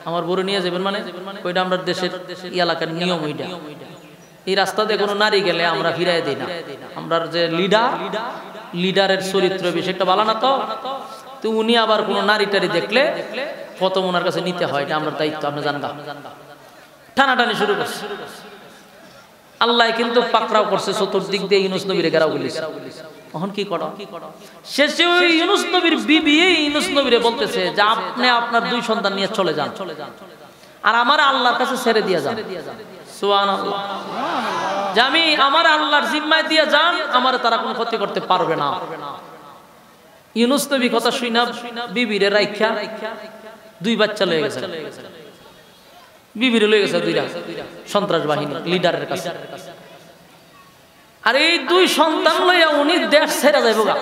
আমার বউরে নিয়ে যাবেন মানে ওইটা আমরা দেশের এলাকার নিয়ম। ওইটা এই রাস্তা দিয়ে কোনো নারী গেলে আমরা ফিরাই দিই না। আমরা যে লিডারের চরিত্র বেশি একটা ভালো না, তো উনি আবার কোনো নারী টারি দেখলে প্রথম ওনার কাছে নিতে হয়, এটা আমরা দায়িত্ব। আপনি জানগা টানাটানি শুরু করছে। আল্লাহ কিন্তু পাকড়াও করছে, চতুর্দিক দিয়ে ইউনূস নবীরে ঘেরাও করেছে। এখন কি করো? শেষে ওই ইউনূস নবীর বিবি ইউনূস নবীরে বলতেছে যে আপনি আপনার 2 সন্তান নিয়ে চলে যান, আর আমার আল্লাহর কাছে ছেড়ে দিয়ে যান। সুবহানাল্লাহ, যে আমি আমার আল্লাহর জিম্মায় দিয়ে যান, আমার তারা কোনো ক্ষতি করতে পারবে না। ইউনূস নবী কথা শুনা বিবিরে রাইখা 2 বাচ্চা লয়ে গেছে, বিবিরে লয়ে গেছে 2টা সন্ত্রাস বাহিনী লিডারের কাছে। আর এই 2 সন্তান লইয়া উনি দেশ ছেড়ে যাইব গা।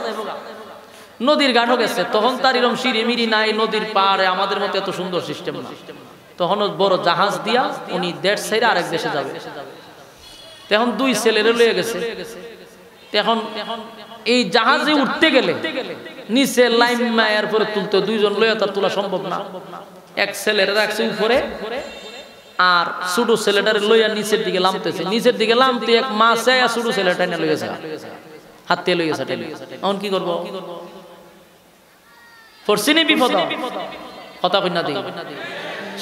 নদীর ঘাট গেছে, তখন তার এরকম সিঁড়ি নাই, নদীর পাড়ে আমাদের মতো এত সুন্দর সিস্টেম না। তখন বড় জাহাজ দিয়া উনি দেশ ছেড়ে আরেক দেশে যাবে। তখন 2 ছেলেরে লয়ে গেছে। এখন এই জাহাজে উঠতে গেলে নিচে লাইন মায়ের পরে তুলতে 2 জন লইয়া তার তোলা সম্ভব না। এক ছেলের রাখছে উপরে, আর ছোট ছেলেটারে লইয়া নিচের দিকে নামতেছে। নিচের দিকে নামতে এক মাছে ছোট ছেলেটা নিয়ে লয়ে গেছে, হাত দিয়ে লয়ে গেছে। এখন কি করবো? পড়ছিনি বিপদ, কথা কই না দিই।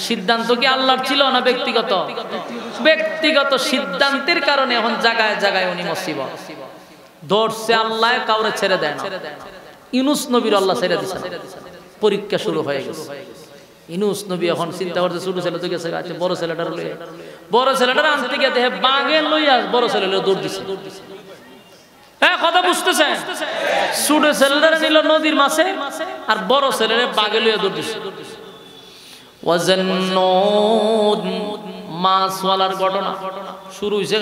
সিদ্ধান্ত কি আল্লাহর ছিল না ব্যক্তিগত? ব্যক্তিগত সিদ্ধান্তের কারণে এখন জায়গায় জায়গায় উনি মুসিবত ধরছে। আল্লাহ কাউরে ছেড়ে দেয় না। ইউনূস নবীর আল্লাহ ছেড়ে দিয়েছে, পরীক্ষা শুরু হয়ে গেছে। ইউনূস নবী এখন চিন্তা করতে, ছোট ছেলে তো গেছে, বড় ছেলেটার লইয়া, বড় ছেলেটার আনতে গিয়ে দেখে বাঘে লইয়া বড় ছেলে দৌড় দিছে। হ্যাঁ, কথা বুঝতেছে? ছোট ছেলেটার নিল নদীর মাছে, আর বড় ছেলের বাঘে লইয়া দৌড় দিছে। মাছওয়ালার ঘটনা শুরু হয়েছে।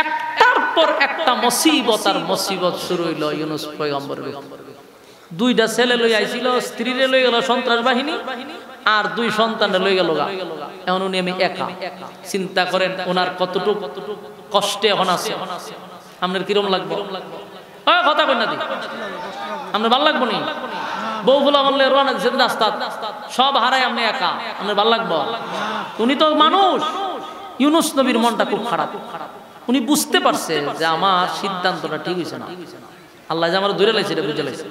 একটার পর একটা মুসিবত আর মুসিবত শুরু হইল ইউনূস পয়গম্বরের। 2টা ছেলে লই আইছিল, স্ত্রীরে লই গেল সন্ত্রাস বাহিনী, আর 2 সন্তানরে লই গেল। এখন উনি আমি একা। চিন্তা করেন ওনার কতটুকু কষ্টে এখন আছে। আপনার কিরম লাগবে? কথা কই না দি, আপনার ভালো লাগবো নি? বউ ফুলা বললে রওনা দিচ্ছেন রাস্তা, সব হারাই আপনি একা, আপনার ভালো লাগবো? উনি তো মানুষ। ইউনূস নবীর মনটা খুব খারাপ। উনি বুঝতে পারছে যে আমার সিদ্ধান্তটা ঠিক হয়েছে না, আল্লাহ যে আমার ধরে লাইছে, বুঝে লাইছে।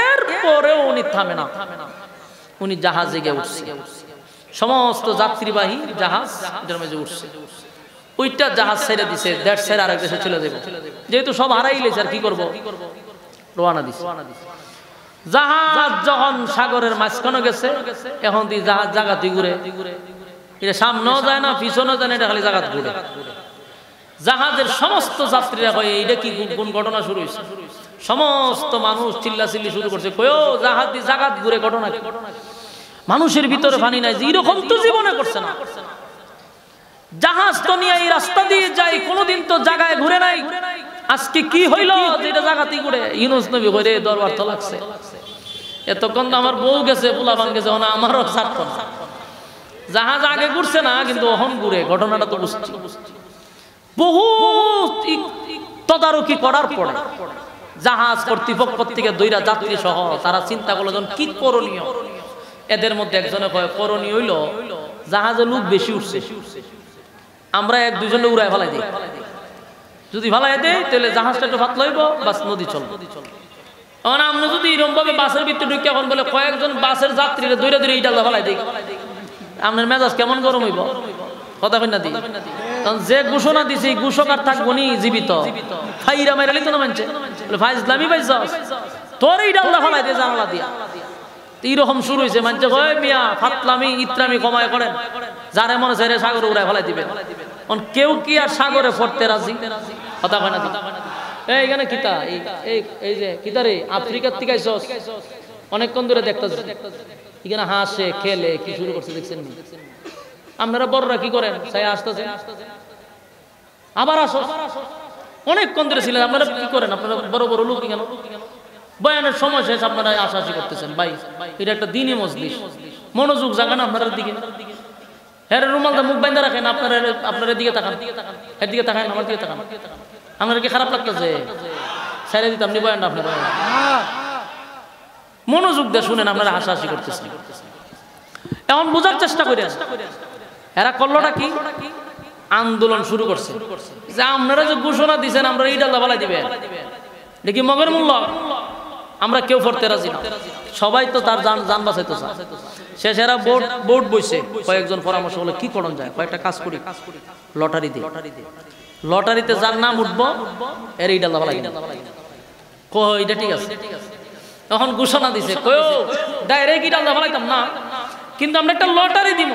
এরপরেও উনি থামে না। উনি জাহাজে গিয়ে উঠছে, সমস্ত যাত্রীবাহী জাহাজ এটার মধ্যে উঠছে। ওইটা জাহাজ ছেড়ে দিছে, দেশ ছেড়ে আরেক দেশে চলে যাবে। যেহেতু সব হারাই লেছে, আর কি করবো? রওনা দিছে। জাহাজ যখন সাগরের মাঝখানে গেছে, এখন জাহাজ জায়গাতে ঘুরে, এটা সামনেও যায় না, পিছনেও যায় না, এটা খালি জায়গাতে ঘুরে। জাহাজের সমস্ত যাত্রীরা কয় এইটা কি কোন ঘটনা শুরু হয়েছে? সমস্ত মানুষ চিল্লাচিল্লি শুরু করছে, কয়ো জাহাজ দি জাগাত ঘুরে ঘটনা কি? মানুষের ভিতরে পানি নাই, এরকম তো জীবনে করছে না। জাহাজ তো নিয়ে এই রাস্তা দিয়ে যাই, কোনোদিন তো জায়গায় ঘুরে নাই, আজকে কি হইল যেটা জায়গাতেই ঘুরে? ইউনূস নবী কইরে দরবার তো লাগছে। এতক্ষণ তো আমার বউ গেছে, পোলাপান গেছে, আমারও ছাড়তো না। জাহাজ আগে ঘুরছে না, কিন্তু অহন ঘুরে, ঘটনাটা তো বুঝছি। বহু তদারকি করার পরে জাহাজ কর্তৃপক্ষ থেকে দুইটা যাত্রী সহ তারা চিন্তা করলো কি করণীয়। এদের মধ্যে একজনে কয়, করণীয় হইল জাহাজে লোক বেশি উঠছে, আমরা এক দুজনে উড়ায় ফেলাই দিই। যদি ফেলাই দেয় তাহলে জাহাজটা একটু ফাত লইব, বাস নদী চলবে। আমরা যদি এরকম ভাবে বাসের ভিতরে ঢুকে এখন বলে কয়েকজন বাসের যাত্রীরা দৌড়ে দৌড়ে ইটা ফেলাই দিই, আপনার মেজাজ কেমন গরম হইব? কথা কই না দি? কারণ যে ঘোষণা দিছে ঘোষক আর থাকবো নি জীবিত, ফাইরা মাইরালি তো না মানছে, বলে ভাই ইসলামী ভাই যাস তোর এই ডাল্লা ফেলাই দিয়ে জানালা দিয়া। এইরকম শুরু হয়েছে, মানছে কয় মিয়া ফাতলামি ইত্রামি কমায় করেন, যারে মনে চাই সাগরে উড়ায় ফেলাই দিবেন। কেউ কি আর সাগরে পড়তে রাজি? কথা কয় না দি? এইখানে কিতা এই যে কিতা রে, আফ্রিকার থেকে আইছস, অনেকক্ষণ ধরে দেখতেছ এখানে হাসে খেলে কি শুরু করছে দেখছেন? আপনারা বড়রা কি করেন? চাই আসতেছে আবার আসো, অনেকক্ষণ ধরে ছিলেন, আপনারা কি করেন? আপনারা বড় বড় লোক কেন? বয়ানের সময় শেষ, আপনারা আশাআশি করতেছেন। ভাই এটা একটা দিনই মজলিস, মনোযোগ জাগান আপনার দিকে। হ্যাঁ রুমালটা মুখ বাইন্ধা রাখেন, আপনার দিকে তাকান, এর দিকে তাকান, আমার দিকে তাকান। আপনার কি খারাপ লাগতেছে? ছেড়ে দিতাম নি বয়ানটা আপনার? মনোযোগ দিয়ে শুনেন, আপনারা হাসাহাসি করতেছেন। এখন বোঝার চেষ্টা করে এরা করলোটা কি? আন্দোলন শুরু করছে যে আপনারা যে ঘোষণা দিচ্ছেন আমরা এই ডাল্লা ফেলাই দিবেন, দেখি মগের মূল্য আমরা কেউ পড়তে রাজি না। সবাই তো তার জান বাঁচাইতে চায়। শেষে এরা বোর্ড বইছে, কয়েকজন পরামর্শ হলো কি করণ যায়, কয়েকটা কাজ করি, লটারি দিই, লটারিতে যার নাম উঠবো এর এই ডাল্লা ফেলাই কই এটা ঠিক আছে। তখন ঘোষণা দিছে, কই ডাইরেক্ট এই ডাল্লা ফেলাইতাম না, কিন্তু আমরা একটা লটারি দিব,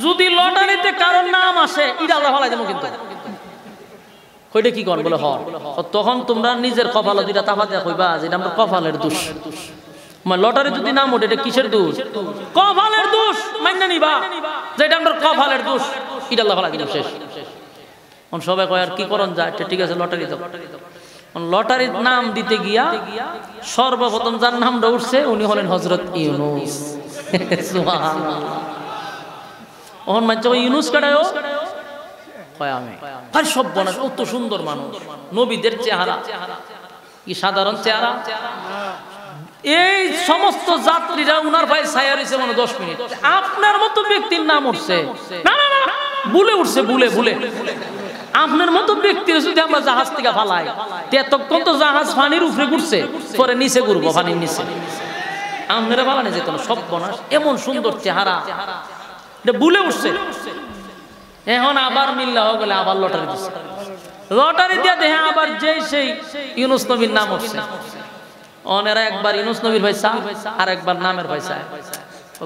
যদি লটারিতে কারোর নাম আসে ইটা আল্লাহ ফেলাই দেবো। কিন্তু কইটা কি কর? বলে হ। তখন তোমরা নিজের কপালে দুইটা তাফা দেয়া কইবা যে এটা আমার কপালের দোষ। লটারি যদি নাম ওঠে এটা কিসের দোষ? কপালের দোষ। মাইনা নিবা যে এটা আমার কপালের দোষ, ইটা আল্লাহ ফেলাই দিলাম, শেষ। সবাই কয় আর কি করণ যায়? ঠিক আছে লটারি দাও। লটারির নাম দিতে গিয়া সর্বপ্রথম যার নামটা উঠছে উনি হলেন হযরত ইউনূস। সুবহানাল্লাহ। ওহন মানছে ওই ইউনূস কাটায়ও কয় আমি ভাই সব বনাস, অত সুন্দর মানুষ, নবীদের চেহারা কি সাধারণ চেহারা। এই সমস্ত যাত্রীরা উনার ভাই ছায়া রইছে মানে 10 মিনিট। আপনার মতো ব্যক্তির নাম উঠছে না, না না ভুলে উঠছে, ভুলে ভুলে। আপনার মতো ব্যক্তির যদি আমরা জাহাজ থেকে ফালাই, এতক্ষণ তো জাহাজ পানির উপরে ঘুরছে, পরে নিচে ঘুরবো পানির নিচে, আপনারা ফালানো যেত না। সব বনাস, এমন সুন্দর চেহারা, এটা ভুলে উঠছে। এখন আবার মিল্লা হয়ে গেলে আবার লটারি দিচ্ছে, লটারি দিয়ে দেখে আবার যেই সেই ইউনূস নবীর নাম উঠছে। অনেরা একবার ইউনূস নবীর ভাই চা, আর একবার নামের ভাই চা।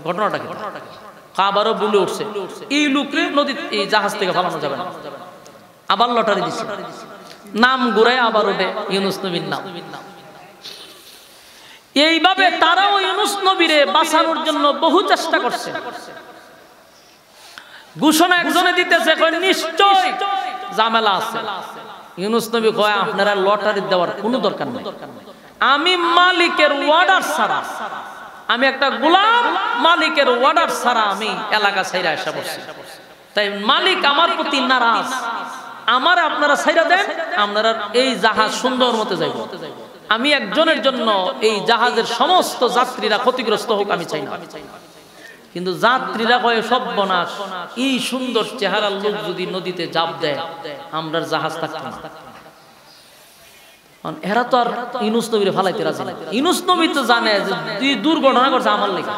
ঘটনাটা কি? আবারও ভুলে উঠছে, এই লোকরে নদী এই জাহাজ থেকে ফালানো যাবে না। আবার লটারি দিচ্ছে, নাম ঘুরে আবার ওঠে ইউনূস নবীর নাম। এইভাবে তারাও ইউনূস নবীরে বাঁচানোর জন্য বহু চেষ্টা করছে। ঘোষণা একজনে দিতেছে, কয় নিশ্চয় ঝামেলা আছে। ইউনূস নবী কয় আপনারা লটারি দেওয়ার কোনো দরকার নেই, আমি মালিকের অর্ডার ছাড়া, আমি একটা গোলাম, মালিকের অর্ডার ছাড়া আমি এলাকা ছাইরা আসা বসছি। তাই মালিক আমার প্রতি নারাজ, আমার আপনারা ছাইরা দেন, আপনারা এই জাহাজ সুন্দর মতে যাইব। আমি একজনের জন্য এই জাহাজের সমস্ত যাত্রীরা ক্ষতিগ্রস্ত হোক আমি চাই না। কিন্তু যাত্রীরা কয় সব বনাশ, এই সুন্দর চেহারার লোক যদি নদীতে জাপ দেয় আমরা জাহাজ থাকতো না। এরা তো আর ইউনূস নবীরে ফালাইতে রাজি না। ইউনূস নবী তো জানে যে দুর্ঘটনা করছে আমার লেগে।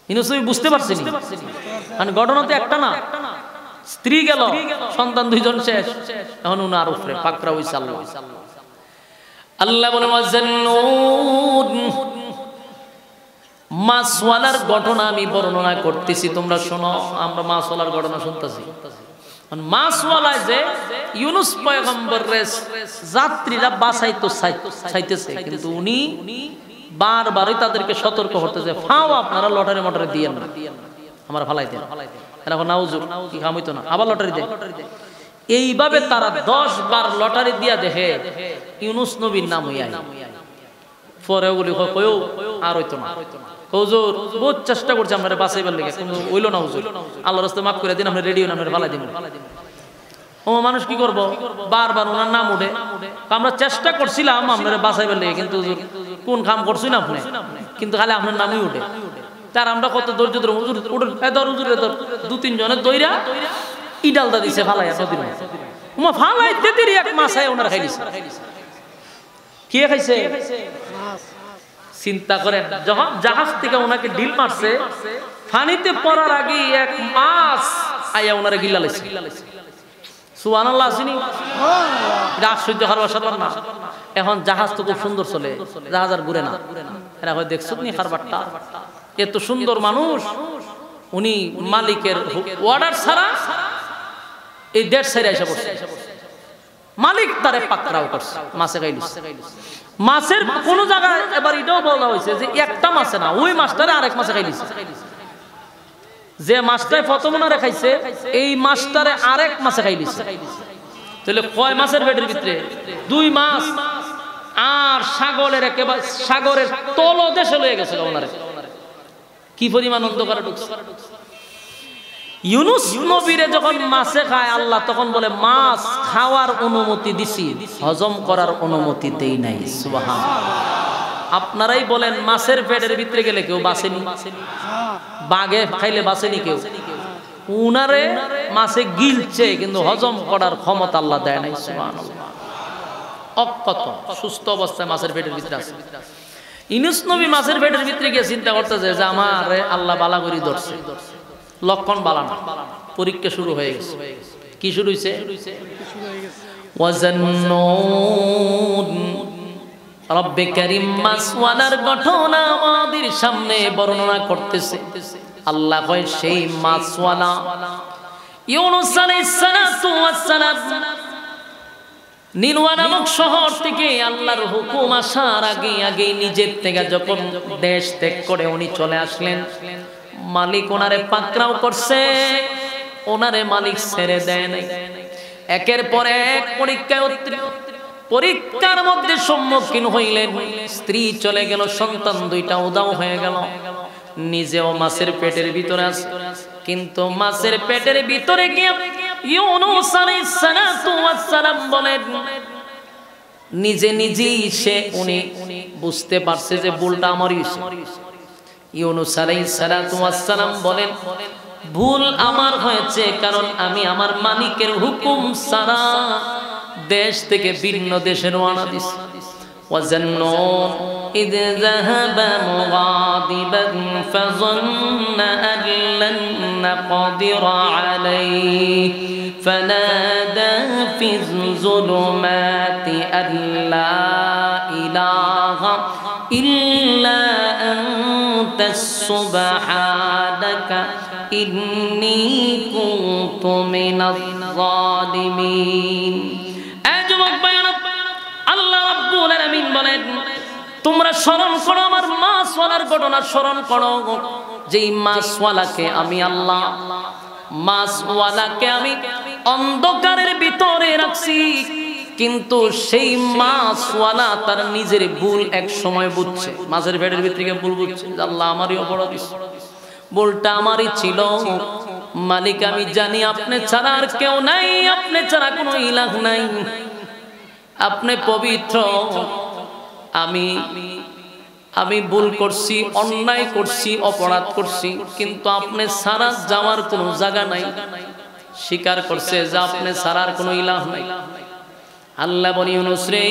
ইউনূস নবী বুঝতে পারছেন মানে ঘটনা তো একটা না, স্ত্রী গেল, সন্তান দুইজন শেষ, এখন উনার উপরে পাকড়া হইছে আল্লাহ। আল্লাহ বলে ওয়াজান্নুন, মাছওয়ালার ঘটনা আমি বর্ণনা করতেছি, তোমরা শোনো। আমরা মাছওয়ালার ঘটনা শুনতেছি। মাছওয়ালায় যে ইউনুস পয়গম্বরের যাত্রীরা বাঁচাইতো চাইতেছে, কিন্তু উনি বারবারই তাদেরকে সতর্ক করতেছে, ফাও আপনারা লটারি মটারি দিয়েন না, আমার ফালাই দেন। এখন নাউজুর কি কাম হইতো না, আবার লটারি দেয়। এইভাবে তারা 10 বার লটারি দিয়া দেখে ইউনুস নবীর নাম হইয়া পরে ওগুলি কয়ও আর হইতো না। হুজুর বহুত চেষ্টা করছে আপনারা বাঁচাইবার লেগে, কিন্তু হইল না হুজুর, আল্লাহর রাস্তায় মাফ করে দিন, আমরা রেডিও নামের ফালাই দিন। ও মানুষ কি করবো, বারবার ওনার নাম উঠে। আমরা চেষ্টা করছিলাম আপনারা বাঁচাইবার লেগে, কিন্তু হুজুর কোন কাম করছি না আপনি, কিন্তু খালি আপনার নামই উঠে। তার আমরা কত ধৈর্য ধরুন, হুজুর উঠুন, ধর হুজুর ধর, 2-3 জনের দইরা ইডালদা দিছে ফালাই নদীর মধ্যে। উমা ফালাই তেতির এক মাছায় ওনার খাইছে। কি খাইছে? চিন্তা করেন, যখন জাহাজ থেকে ওনাকে ঢিল মারছে, পানিতে পড়ার আগে এক মাছ আইয়া ওনারে গিলা লাইছে। সুবহানাল্লাহ আসেনি? এটা আশ্চর্য হারবার সারবার না। এখন জাহাজ তো খুব সুন্দর চলে, জাহাজ আর ঘুরে না। এরা হয় দেখছো নি হারবারটা, এত সুন্দর মানুষ, উনি মালিকের অর্ডার ছাড়া এই দেড় সাইডে এসে পড়ছে। মালিক তারে পাকড়াও করছে, মাছে খাইলিস। মাছের কোন জায়গায় এবার এটাও বলা হয়েছে যে একটা মাছে না, ওই মাছটারে আরেক মাছে খাইলিস। যে মাছটায় প্রথমনারে খাইছে, এই মাছটারে আরেক মাছে খাইলিস। তাহলে কয় মাছের পেটের ভিতরে? 2 মাছ। আর সাগরের একেবারে সাগরের তলদেশে লয়ে গেছে ওনারে। কি পরিমাণ অন্ধকারে ঢুকছে। ইউনুস নবীরে যখন মাছে খায় আল্লাহ, তখন বলে মাছ খাওয়ার অনুমতি দিছি, হজম করার অনুমতি দেই নাই। সুবহানাল্লাহ। আপনারাই বলেন, মাছের পেটের ভিতরে গেলে কেউ বাঁচেনি? বাঘে খাইলে বাঁচেনি কেউ? উনারে মাছে গিলছে, কিন্তু হজম করার ক্ষমতা আল্লাহ দেয় নাই। সুবহানাল্লাহ। অক্ষত সুস্থ অবস্থায় মাছের পেটের ভিতরে আছে। ইউনুস নবী মাছের পেটের ভিতরে গিয়ে চিন্তা করতেছে যে আমার আল্লাহ বালা করি ধরছে, লক্ষণ বালানা। পরীক্ষা শুরু হয়ে গেছে। কি শুরু হয়েছে? ওয়াজান্নুন রব্বে কারীম মাছওয়ালার ঘটনা আমাদের সামনে বর্ণনা করতেছে। আল্লাহ কয় সেই মাছওয়ালা ইউনুস আলাইহিস সালাতু ওয়াস সালাম নিনওয়া নামক শহর থেকে আল্লাহর হুকুম আসার আগে নিজের থেকে যখন দেশ ত্যাগ করে উনি চলে আসলেন, মালিক ওনারে পাকড়াও করছে, ওনারে মালিক ছেড়ে দেয় নাই। একের পর এক পরীক্ষার মধ্যে সম্মুখীন হইলেন। স্ত্রী চলে গেল, সন্তান 2টা উদাও হয়ে গেল, নিজেও মাছের পেটের ভিতরে আছে। কিন্তু মাছের পেটের ভিতরে গিয়ে ইউনুস আলাইহিস সালাতু ওয়াস সালাম বলেন, নিজেই উনি বুঝতে পারছে যে ভুলটা আমারই হয়েছে। ইউনুস আলাইহিস সালাতু ওয়াস সালাম বলেন, ভুল আমার হয়েছে, কারণ আমি আমার মালিকের হুকুম ছাড়া দেশ থেকে ভিন্ন দেশে রওনা দিছি। وَظَنُّوا إِذْ ذَهَبَ مُغَاضِبًا فَظَنَّ أَن لَّن نَّقْدِرَ عَلَيْهِ فَنَادَىٰ فِي الظُّلُمَاتِ أَن لَّا إِلَٰهَ إِلَّا أَنتَ سُبْحَانَكَ إِنِّي كُنتُ مِنَ الظَّالِمِينَ। বলেন, তোমরা স্মরণ করো আমার মাছওয়ালার ঘটনা, স্মরণ করো যেই মাছওয়ালাকে আমি আল্লাহ, মাছওয়ালাকে আমি অন্ধকারের ভিতরে রাখছি, কিন্তু সেই মাছওয়ালা তার নিজের ভুল এক সময় বুঝছে। মাছের পেটের ভিতরে ভুল বুঝছে, আল্লাহ আমারই অপরাধ, ভুলটা আমারই ছিল। মালিক আমি জানি আপনি ছাড়া আর কেউ নাই, আপনি ছাড়া কোনো ইলাহ নাই, আপনি পবিত্র। আমি ভুল করছি, অন্যায় করছি, অপরাধ করছি, কিন্তু আপনি ছাড়া যাওয়ার কোনো জায়গা নাই। স্বীকার করছে যে আপনি ছাড়ার কোনো ইলাহ নাই। আল্লাহ বলি, ইউনুস রে,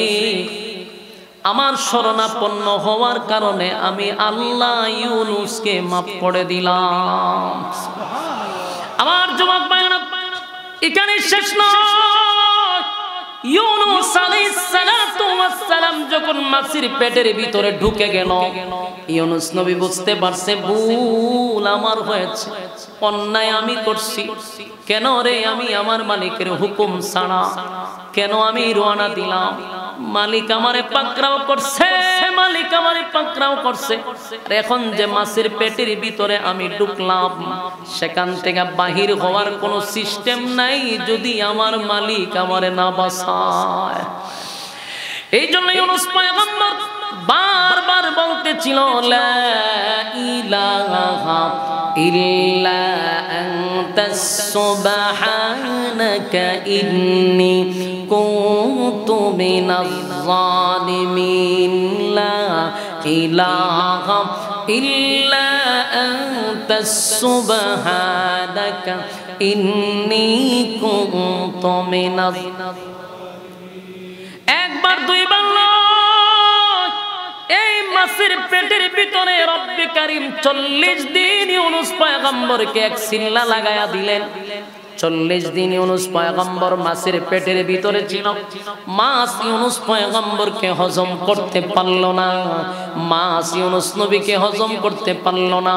আমার শরণাপন্ন হওয়ার কারণে আমি আল্লাহ ইউনুসকে মাফ করে দিলাম। আমার জবাব পায়না, এখানে শেষ নয়। ইউনুস আলাইহিস সালাতু ওয়াস সালাম যখন মাছের পেটের ভিতরে ঢুকে গেল, ইউনুস নবী বুঝতে পারছে ভুল আমার হয়েছে, অন্যায় আমি করছি। কেন রে আমি আমার মালিকের হুকুম ছাড়া কেন আমি রওনা দিলাম? মালিক আমারে পাকড়াও করছে, মালিক আমারে পাকড়াও করছে। এখন যে মাছের পেটের ভিতরে আমি ঢুকলাম, সেখান থেকে বাহির হওয়ার কোনো সিস্টেম নাই যদি আমার মালিক আমারে না বাঁচায়। এই জন্য ইউনুস পয়গম্বর বারবার বলতেছিল লা ইলাহা ইল্লা আনতাস সুবহানাকা ইন্নী কুনতু মিনাজ জালিমিন। লা ইলাহা ইল্লা আনতাস সুবহানাকা ইন্নী কুনতু মিনাজ। একবার দুইবার এই মাছের পেটের ভিতরে রব্বে কারীম 40 দিন ইউনুস পয়গম্বরকে এক সিল্লা লাগায়া দিলেন। 40 দিন ইউনুস পয়গম্বর মাছের পেটের ভিতরে ছিল। মাছ ইউনুস পয়গম্বরকে হজম করতে পারল না, মাছ ইউনুস নবীকে হজম করতে পারল না।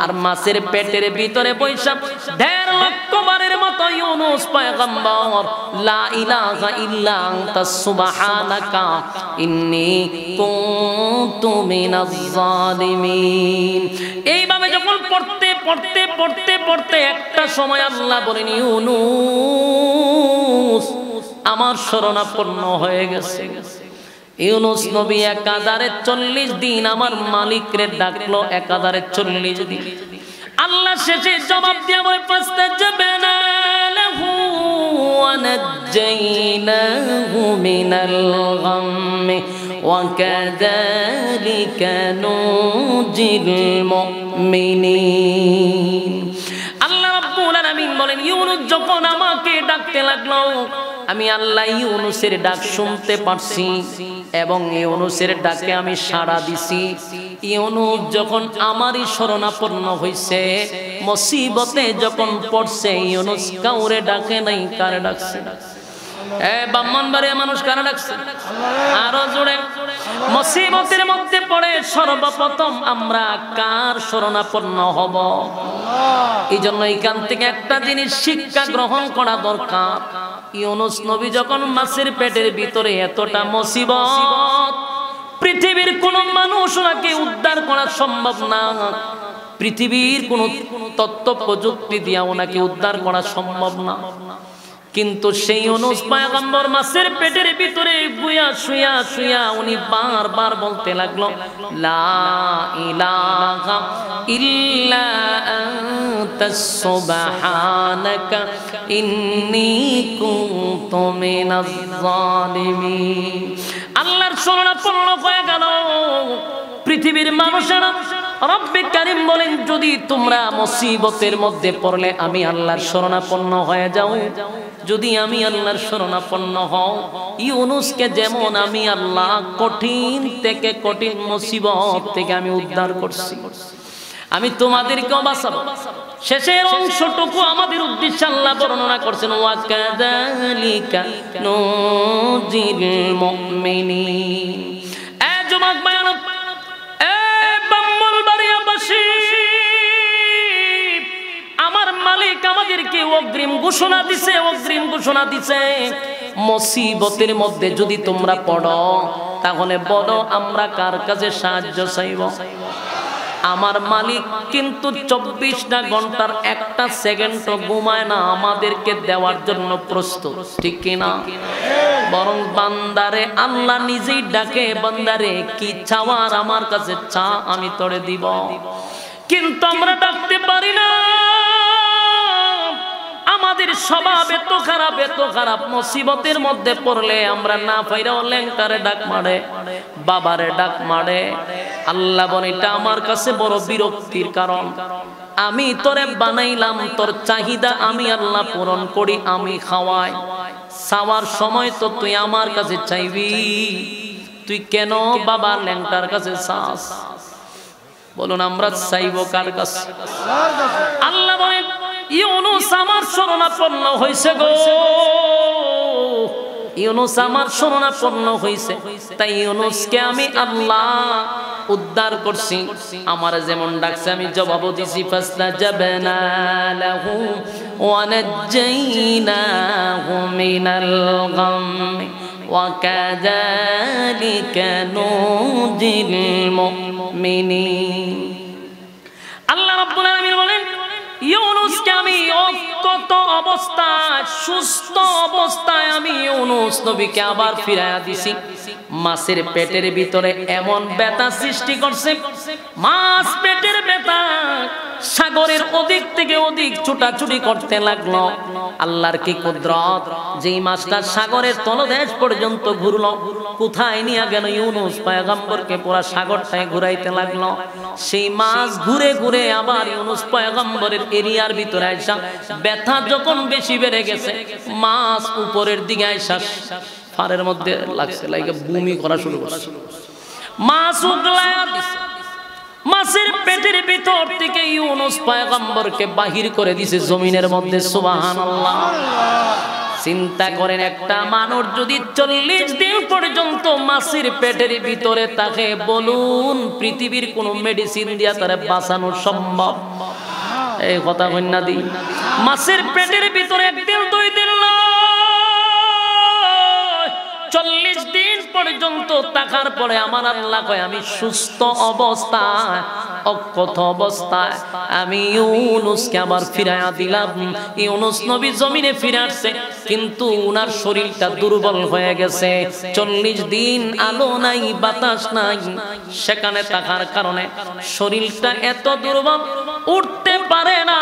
আর মাছের পেটের ভিতরে বৈশাখ 1.5 লক্ষ বারের মতো ইউনুস পয়গম্বর লা ইলাহা ইল্লা আনতাস সুবহানাকা ইন্নী কুনতু মিনাজ জালিমিন। এইভাবে যখন পড়তে পড়তে পড়তে পড়তে একটা সময় আল্লাহ বলেন ইউনুস আমার শরণাপন্ন হয়ে গেছে। ইউনুস নবী একাধারে 40 দিন আমার মালিকরে ডাকলো, একাধারে 40 দিন। আল্লাহ শেষে জবাব দিয়া বলে ফাস্তাজাবনা লাহু ওয়া নাজ্জাইনাহু মিনাল গাম্মি ওয়া কাযালিকা নুজিল মুমিনিন। আল্লাহ রাব্বুল আলামিন বলেন ইউনুস যখন আমাকে ডাকতে লাগলো, আমি আল্লাহ ইউনুসের ডাক শুনতে পারছি এবং ইউনুসের ডাকে আমি সাড়া দিছি। ইউনুস যখন আমারই শরণাপন্ন হইছে, মুসিবতে যখন পড়ছে, ইউনুস কাউরে ডাকে নাই, কারে ডাকছে? ব্রাহ্মণবাড়ে মানুষ কারা ডাকছে? আরো জোরে। মুসিবতের মধ্যে পড়ে সর্বপ্রথম আমরা কার শরণাপন্ন হব? এই জন্য এখান থেকে একটা জিনিস শিক্ষা গ্রহণ করা দরকার। ইউনুস নবী যখন মাছের পেটের ভিতরে এতটা মুসিবত, পৃথিবীর কোন মানুষ ওনাকে উদ্ধার করা সম্ভব না, পৃথিবীর কোন তথ্য প্রযুক্তি দিয়া ওনাকে উদ্ধার করা সম্ভব না। কিন্তু সেই ইউনুস পয়গম্বর মাছের পেটের ভিতরে গুয়া শুয়া শুয়া উনি বারবার বলতে লাগলো লা ইলাহা ইল্লা আনতাস সুবহানাকা ইন্নী কুনতু মিনাজ জালিমিন। আল্লাহর শরণাপন্ন হয়ে গেল পৃথিবীর মানুষেরা। রব্বে কারীম বলেন যদি তোমরা মুসিবতের মধ্যে পড়লে আমি আল্লাহর শরণাপন্ন হয়ে যাও, যদি আমি আল্লাহর শরণাপন্ন হও, ইউনুসকে যেমন আমি আল্লাহ কঠিন থেকে কঠিন মুসিবত থেকে আমি উদ্ধার করছি, আমি তোমাদেরকেও বাঁচাবো। শেষের অংশটুকু আমাদের উদ্দেশ্যে আল্লাহ বর্ণনা করছেন ওয়া কাযালিকা নুজিল মুমিনিন। এ যুবক ভাইরা, আমার মালিক আমাদেরকে অগ্রিম ঘোষণা দিছে, অগ্রিম ঘোষণা দিছে মুসিবতের মধ্যে যদি তোমরা পড়ো তাহলে বলো আমরা কার কাছে সাহায্য চাইব? আমার মালিক কিন্তু 24টা ঘন্টার একটা সেকেন্ডও ঘুমায় না আমাদেরকে দেওয়ার জন্য প্রস্তুত, ঠিক কিনা? বরং বান্দারে আল্লাহ নিজেই ডাকে, বান্দারে কি চাওয়ার আমার কাছে চা, আমি তোরে দিব। কিন্তু আমরা ডাকতে পারি না, আমাদের স্বভাব এত খারাপ, এত খারাপ। মুসিবতের মধ্যে পড়লে আমরা না পাইরাও ল্যাংটারে ডাক মারে, বাবারে ডাক মারে। আল্লাহ বলে এটা আমার কাছে বড় বিরক্তির কারণ। আমি তোরে বানাইলাম, তোর চাহিদা আমি আল্লাহ পূরণ করি, আমি খাওয়াই। চাওয়ার সময় তো তুই আমার কাছে চাইবি, তুই কেন বাবা ল্যাংটার কাছে চাস? বলুন আমরা চাইব কার কাছে? আল্লাহ বলেন ইউনুস আমার শরণাপন্ন হইছে গো, ইউনুস আমার শরণাপন্ন হইছে, তাই ইউনুসকে আমি আল্লাহ উদ্ধার করছি। আমার যেমন ডাকছে আমি জবাব দিছি, ফাস্তাজাবনা লাহু ওয়া নাজ্জাইনাহু মিনাল গাম্মি ওয়া কাযালিকা নুজিল মুমিনিন। আল্লাহ রাব্বুল আলামিন বলেন, ইউনূসকে আমি অক্ষত অবস্থায়, সুস্থ অবস্থায় আমি ইউনূস নবীকে আবার ফিরাইয়া দিছি। মাছের পেটের ভিতরে এমন ব্যথা সৃষ্টি করছে, মাছ পেটের ব্যথা সাগরের অধিক থেকে অধিক ছুটাছুটি করতে লাগলো। আল্লাহর কি কুদরত, যেই মাছটা সাগরের তলদেশ পর্যন্ত ঘুরলো, কোথায় নিয়ে গেল ইউনূস পয়গম্বরকে পুরা সাগরটায় ঘুরাইতে লাগলো। সেই মাছ ঘুরে ঘুরে আবার ইউনূস পয়গম্বরের এরিয়ার ভিতরে আইসা ব্যথা যখন বেশি বেড়ে গেছে, মাছ উপরের দিকে আইসা ফারের মধ্যে লাগছে, লাগে বমি করা শুরু করছে। মাছ উগলায়া দিছে, মাছের পেটের ভিতর থেকে ইউনূস পয়গম্বরকে বাহির করে দিছে জমিনের মধ্যে। সুবহানাল্লাহ। চিন্তা করেন, একটা মানুষ যদি 40 দিন পর্যন্ত মাছের পেটের ভিতরে থাকে, বলুন পৃথিবীর কোন মেডিসিন দিয়া তারে বাঁচানো সম্ভব? এই কথা কইনা দি, মাছের পেটের ভিতরে 1 দিন 2 দিন 40 দিন পর্যন্ত থাকার পরে আমার আল্লাহ কয়, আমি সুস্থ অবস্থায়, অক্ষত অবস্থায় আমি ইউনূসকে আবার ফিরাইয়া দিলাম। ইউনূস নবী জমিনে ফিরে আসছে, কিন্তু উনার শরীরটা দুর্বল হয়ে গেছে। 40 দিন আলো নাই, বাতাস নাই, সেখানে থাকার কারণে শরীরটা এত দুর্বল, উঠতে পারে না,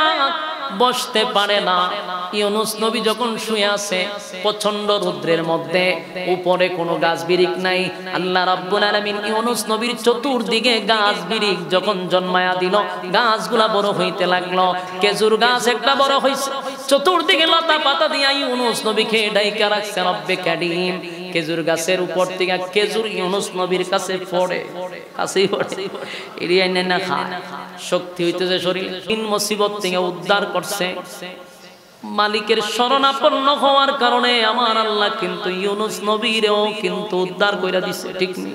বসতে পারে না। ইউনূস নবী যখন শুয়ে আছে প্রচন্ড রৌদ্রের মধ্যে, উপরে কোনো গাছ বিরিক নাই, আল্লাহ রাব্বুল আলামিন ইউনূস নবীর চতুর্দিকে গাছ বিরিক যখন জন্মায়া দিল, গাছগুলা বড় হইতে লাগলো। খেজুর গাছ একটা বড় হইছে, চতুর্দিকে লতা পাতা দিয়া ইউনূস নবীকে ডাইকা রাখছে রব্বে কারীম। খেজুর গাছের উপর থেকে খেজুর ইউনূস নবীর কাছে পড়ে, কাছেই পড়ে, এরিয়া না খায়, শক্তি হইতেছে শরীরে। তিন মুসিবত থেকে উদ্ধার করছে। মালিকের শরণাপন্ন হওয়ার কারণে আমার আল্লাহ কিন্তু ইউনূস নবীরও কিন্তু উদ্ধার কইরা দিছে, ঠিক না?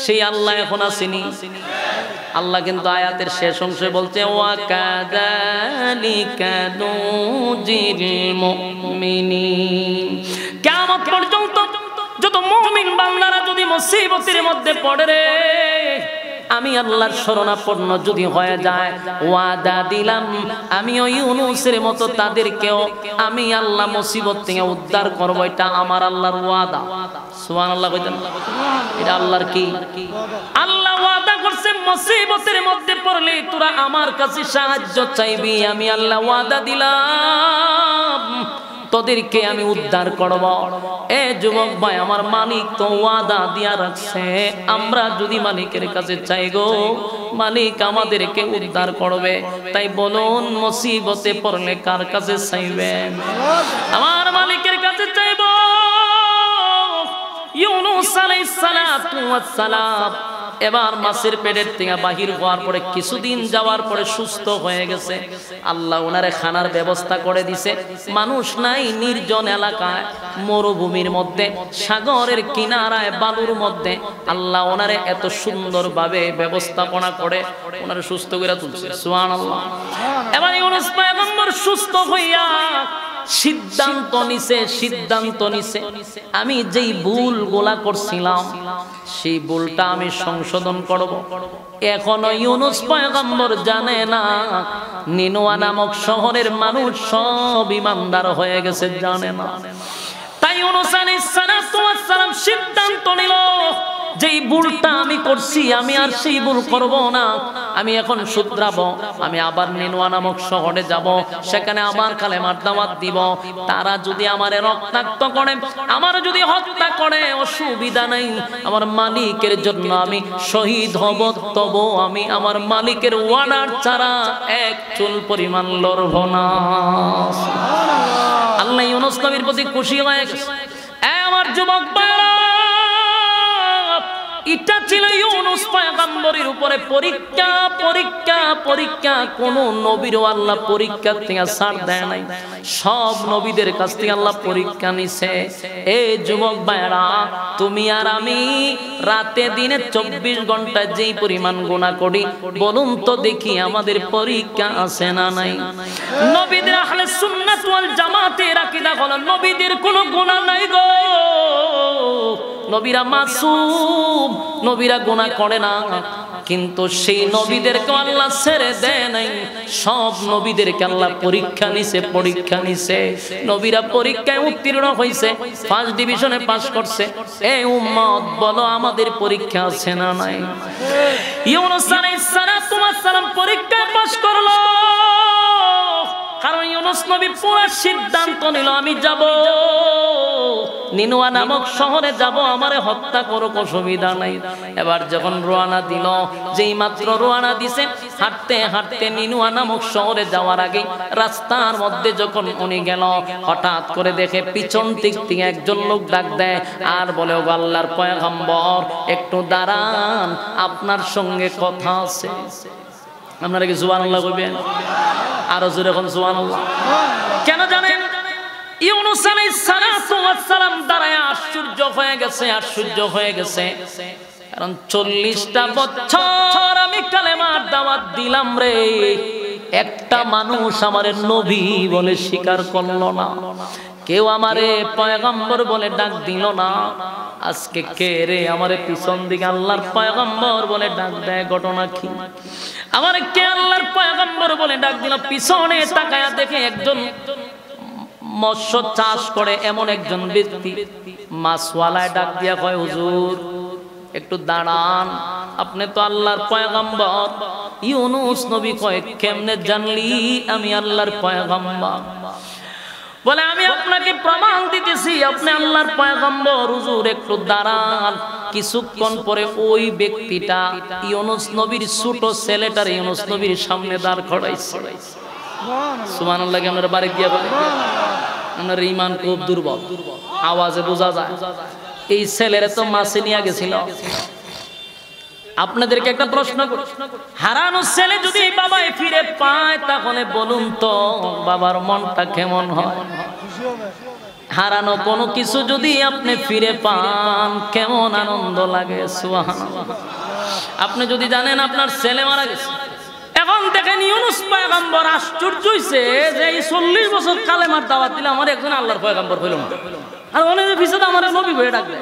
সেই আল্লাহ এখন আসেনি। আল্লাহ কিন্তু আয়াতের শেষ অংশে বলছে, ওয়া কাযালিকা নুজিল মুমিনিন। কিয়ামত পর্যন্ত যত মুমিন বান্দারা যদি মুসিবতের মধ্যে পড়ে রে, আমি আল্লাহর শরণাপন্ন যদি হয়ে যায়, ওয়াদা দিলাম আমিও ইউনূসের মতো তাদেরকেও আমি আল্লাহ মুসিবত থেকে উদ্ধার করব। এটা আমার আল্লাহর ওয়াদা। সুবহানাল্লাহ কইতেন, এটা আল্লাহর কি? আল্লাহ ওয়াদা করছে, মুসিবতের মধ্যে পড়লে তোরা আমার কাছে সাহায্য চাইবি, আমি আল্লাহ ওয়াদা দিলাম তোদেরকে আমি উদ্ধার করব। এ যুবক ভাই, আমার মালিক তো ওয়াদা দিয়া রাখছে, আমরা যদি মালিকের কাছে চাই গো, মালিক আমাদেরকে উদ্ধার করবে। তাই বলুন, মুসিবতে পড়লে কার কাছে চাইবেন? আমার মালিকের কাছে চাইব। ইউনূস আলাইহিস সালাতু ওয়াস সালাম এবার মাছের পেটের থেকে বাহির হওয়ার পরে কিছুদিন যাওয়ার পরে সুস্থ হয়ে গেছে। আল্লাহ ওনারে খানার ব্যবস্থা করে দিছে। মানুষ নাই, নির্জন এলাকায়, মরুভূমির মধ্যে, সাগরের কিনারায়, বালুর মধ্যে আল্লাহ ওনারে এত সুন্দরভাবে ব্যবস্থাপনা করে ওনারে সুস্থ করে তুলছে। সুবহানাল্লাহ। এবার ইউনূস পয়গম্বর সুস্থ হইয়া সিদ্ধান্ত নিছে, আমি যেই ভুলগুলা করছিলাম সেই ভুলটা আমি সংশোধন করব। এখনো ইউনূস পয়গম্বর জানে না নিনওয়া নামক শহরের মানুষ সব ঈমানদার হয়ে গেছে, জানে না। তাই ইউনূস আলাইহিস সালাম সিদ্ধান্ত নিল, যেই ভুলটা আমি করছি আমি আর সেই ভুল করব না, আমি এখন শুধরাবো। আমি আবার নিনওয়া নামক শহরে যাব, সেখানে আমার কালেমার দাওয়াত দিব। তারা যদি আমারে রক্তাক্ত করে, আমার যদি হত্যা করে, অসুবিধা নাই, আমার মালিকের জন্য আমি শহীদ হব, তবু আমি আমার মালিকের ওয়ার্ডার ছাড়া এক চুল পরিমাণ লড়ব না। আল্লাহ ইউনূস নবীর প্রতি খুশি হয়ে গেছে। আমার যুবক ভাইরা, এটা ছিল ইউনূস পয়গম্বরের উপরে পরীক্ষা পরীক্ষা পরীক্ষা। কোন নবীরও আল্লাহ পরীক্ষা থেকে ছাড় দেয় নাই, সব নবীদের কাছ থেকে আল্লাহ পরীক্ষা নিছে। এই যুবক ভাইরা, তুমি আর আমি রাতে দিনে 24 ঘন্টায় যেই পরিমাণ গুনাহ করি, বলুন তো দেখি আমাদের পরীক্ষা আছে না নাই? নবীদের আহলে সুন্নাত ওয়াল জামাতের আকীদা হলো নবীদের কোনো গুনাহ নাই গো, নবীরা মাসুম, নবীরা গুনাহ করে না। কিন্তু সেই নবীদেরকে আল্লাহ ছেড়ে দেয় নাই, সব নবীদেরকে আল্লাহ পরীক্ষা নিছে, পরীক্ষা নিছে। নবীরা পরীক্ষায় উত্তীর্ণ হয়েছে, ফার্স্ট ডিভিশনে পাস করছে। এই উম্মত বলো আমাদের পরীক্ষা আছে না নাই? ইউনূস আলাইহিস সালাম পরীক্ষায় পাস করলো, কারণ ইউনূস নবী পুরো সিদ্ধান্ত নিল আমি যাব, নিনুয়া নামক শহরে যাব, আমারে হত্যা করো, অসুবিধা নাই। এবার যখন রওনা দিল, যেই মাত্র রওনা দিছে, হাঁটতে হাঁটতে নিনুয়া নামক শহরে যাওয়ার আগে রাস্তার মধ্যে যখন উনি গেল, হঠাৎ করে দেখে পিছন দিক থেকে একজন লোক ডাক দেয় আর বলে, ও আল্লাহর পয়গম্বর একটু দাঁড়ান, আপনার সঙ্গে কথা আছে। আপনারা কি সুবহানাল্লাহ কইবেন? আরো জোরে কোন সুবহানাল্লাহ। কেন জানেন? ইউনূস আলাইহিস সালাম দাঁড়ায় আশ্চর্য হয়ে গেছে, আশ্চর্য হয়ে গেছে। কারণ 40টা বছর আমি কালেমার দাওয়াত দিলাম রে, একটা মানুষ আমারে নবী বলে স্বীকার করলো না, কেউ আমারে পয়গম্বর বলে ডাক দিল না। আজকে কে রে আমারে পিছন দিকে আল্লাহর পয়গম্বর বলে ডাক দেয়? ঘটনা কি? আমারে কে আল্লাহর পয়গম্বর বলে ডাক দিল? পিছনে তাকায়া দেখে একজন মৎস্য চাষ করে এমন একজন ব্যক্তি, মাছওয়ালায় ডাক দিয়া কয়, হুজুর একটু দাঁড়ান, আপনি তো আল্লাহর পয়গম্বর। ইউনূস নবী কয়, কেমনে জানলি আমি আল্লাহর পয়গম্বর? বলে, আমি আপনাকে প্রমাণ দিতেছি আপনি আল্লাহর পয়গম্বর। হুজুর একটু দাঁড়ান। কিছুক্ষণ পরে ওই ব্যক্তিটা ইউনূস নবীর ছোট ছেলেটার ইউনূস নবীর সামনে দাঁড় করাইছে। সুবহানাল্লাহ। আমরা বাড়ি গিয়া বলি, আমার ঈমান খুব দুর্বল, আওয়াজে বোঝা যায়। এই ছেলেরা তো মাছে নিয়ে গেছিল। আপনাদেরকে একটা প্রশ্ন করি, হারানো ছেলে যদি বাবায় ফিরে পায়, তাহলে বলুন তো বাবার মনটা কেমন হয়? হারানো কোনো কিছু যদি আপনি ফিরে পান, কেমন আনন্দ লাগে। সুবহানাল্লাহ। আপনি যদি জানেন আপনার ছেলে মারা গেছে, এখন দেখেন ইউনূস পয়গম্বর আশ্চর্য হইছে যে এই 40 বছর কালেমার দাওয়াত দিলাম, আমার একজন আল্লাহর পয়গম্বর হইল না, আর অনেক পিছনে আমার নবী হয়ে ডাকবে।